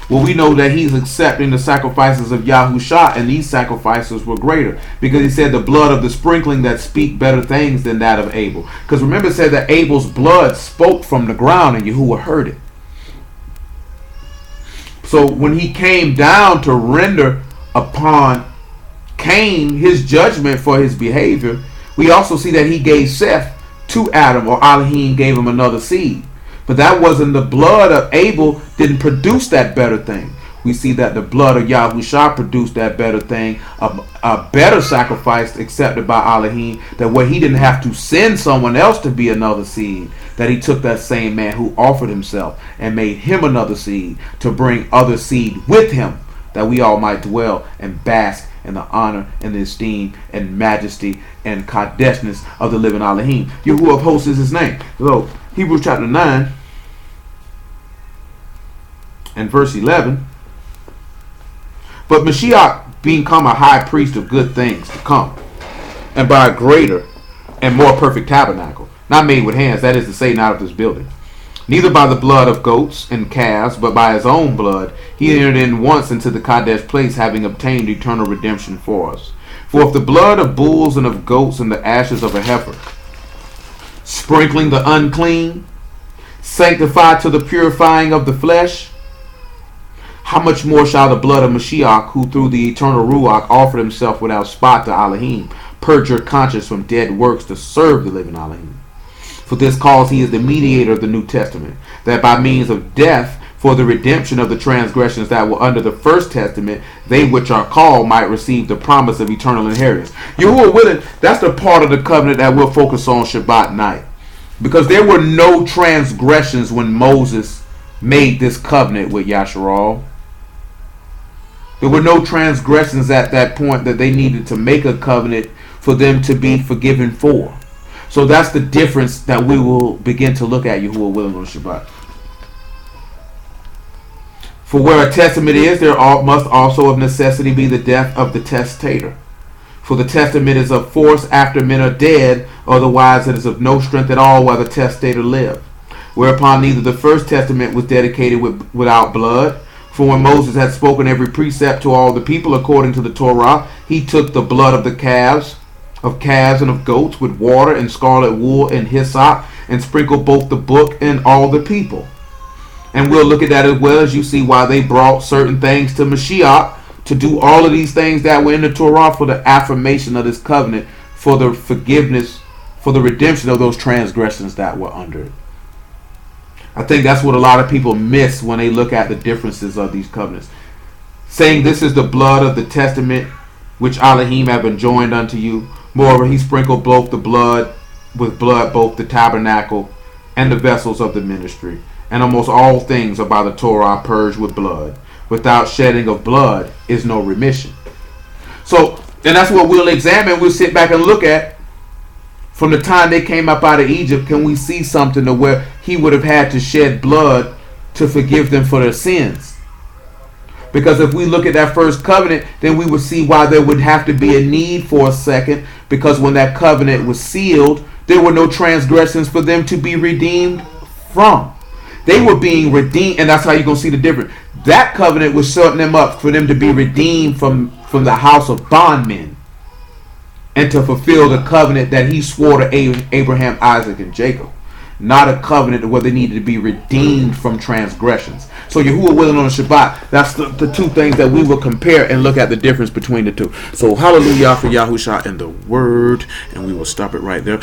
Well, we know that he's accepting the sacrifices of Yahusha, and these sacrifices were greater, because he said the blood of the sprinkling that speak better things than that of Abel. Because remember, it said that Abel's blood spoke from the ground and Yahuwah heard it. So when he came down to render upon Cain his judgment for his behavior, we also see that he gave Seth to Adam, or Elohim gave him another seed. But that wasn't the blood of Abel, didn't produce that better thing. We see that the blood of Yahusha produced that better thing, a better sacrifice accepted by Elohim, that where he didn't have to send someone else to be another seed, that he took that same man who offered himself and made him another seed to bring other seed with him, that we all might dwell and bask in the honor and the esteem and majesty and kadeshness of the living Elohim. Yahuwah of hosts is his name. So Hebrews chapter 9 and verse 11. But Mashiach being come a high priest of good things to come, and by a greater and more perfect tabernacle, not made with hands, that is to say, not of this building, neither by the blood of goats and calves, but by his own blood, he entered in once into the Kadesh place, having obtained eternal redemption for us. For if the blood of bulls and of goats and the ashes of a heifer, sprinkling the unclean, sanctified to the purifying of the flesh, how much more shall the blood of Mashiach, who through the eternal Ruach offered himself without spot to Elohim, purge your conscience from dead works to serve the living Elohim? For this cause he is the mediator of the New Testament, that by means of death, for the redemption of the transgressions that were under the first testament, they which are called might receive the promise of eternal inheritance. Yahuwah willing, that's the part of the covenant that we'll focus on Shabbat night. Because there were no transgressions when Moses made this covenant with Yasharal. There were no transgressions at that point that they needed to make a covenant for them to be forgiven for. So that's the difference that we will begin to look at, Yahuwah willing, on Shabbat. For where a testament is, there must also of necessity be the death of the testator. For the testament is of force after men are dead, otherwise it is of no strength at all while the testator lived. Whereupon neither the first testament was dedicated without blood. For when Moses had spoken every precept to all the people according to the Torah, he took the blood of the calves and of goats with water and scarlet wool and hyssop, and sprinkled both the book and all the people. And we'll look at that as well, as you see why they brought certain things to Mashiach, to do all of these things that were in the Torah for the affirmation of this covenant, for the forgiveness, for the redemption of those transgressions that were under it. I think that's what a lot of people miss when they look at the differences of these covenants. Saying this is the blood of the testament which Elohim have enjoined unto you. Moreover, he sprinkled both the blood with blood, both the tabernacle and the vessels of the ministry. And almost all things are by the Torah purged with blood. Without shedding of blood is no remission. So, and that's what we'll examine. We'll sit back and look at. From the time they came up out of Egypt, can we see something to where he would have had to shed blood to forgive them for their sins? Because if we look at that first covenant, then we would see why there would have to be a need for a second. Because when that covenant was sealed, there were no transgressions for them to be redeemed from. They were being redeemed, and that's how you're going to see the difference. That covenant was setting them up for them to be redeemed from the house of bondmen, and to fulfill the covenant that he swore to Abraham, Isaac, and Jacob. Not a covenant where they needed to be redeemed from transgressions. So Yahuwah willing on Shabbat, that's the two things that we will compare and look at the difference between the two. So hallelujah for Yahusha and the word, and we will stop it right there.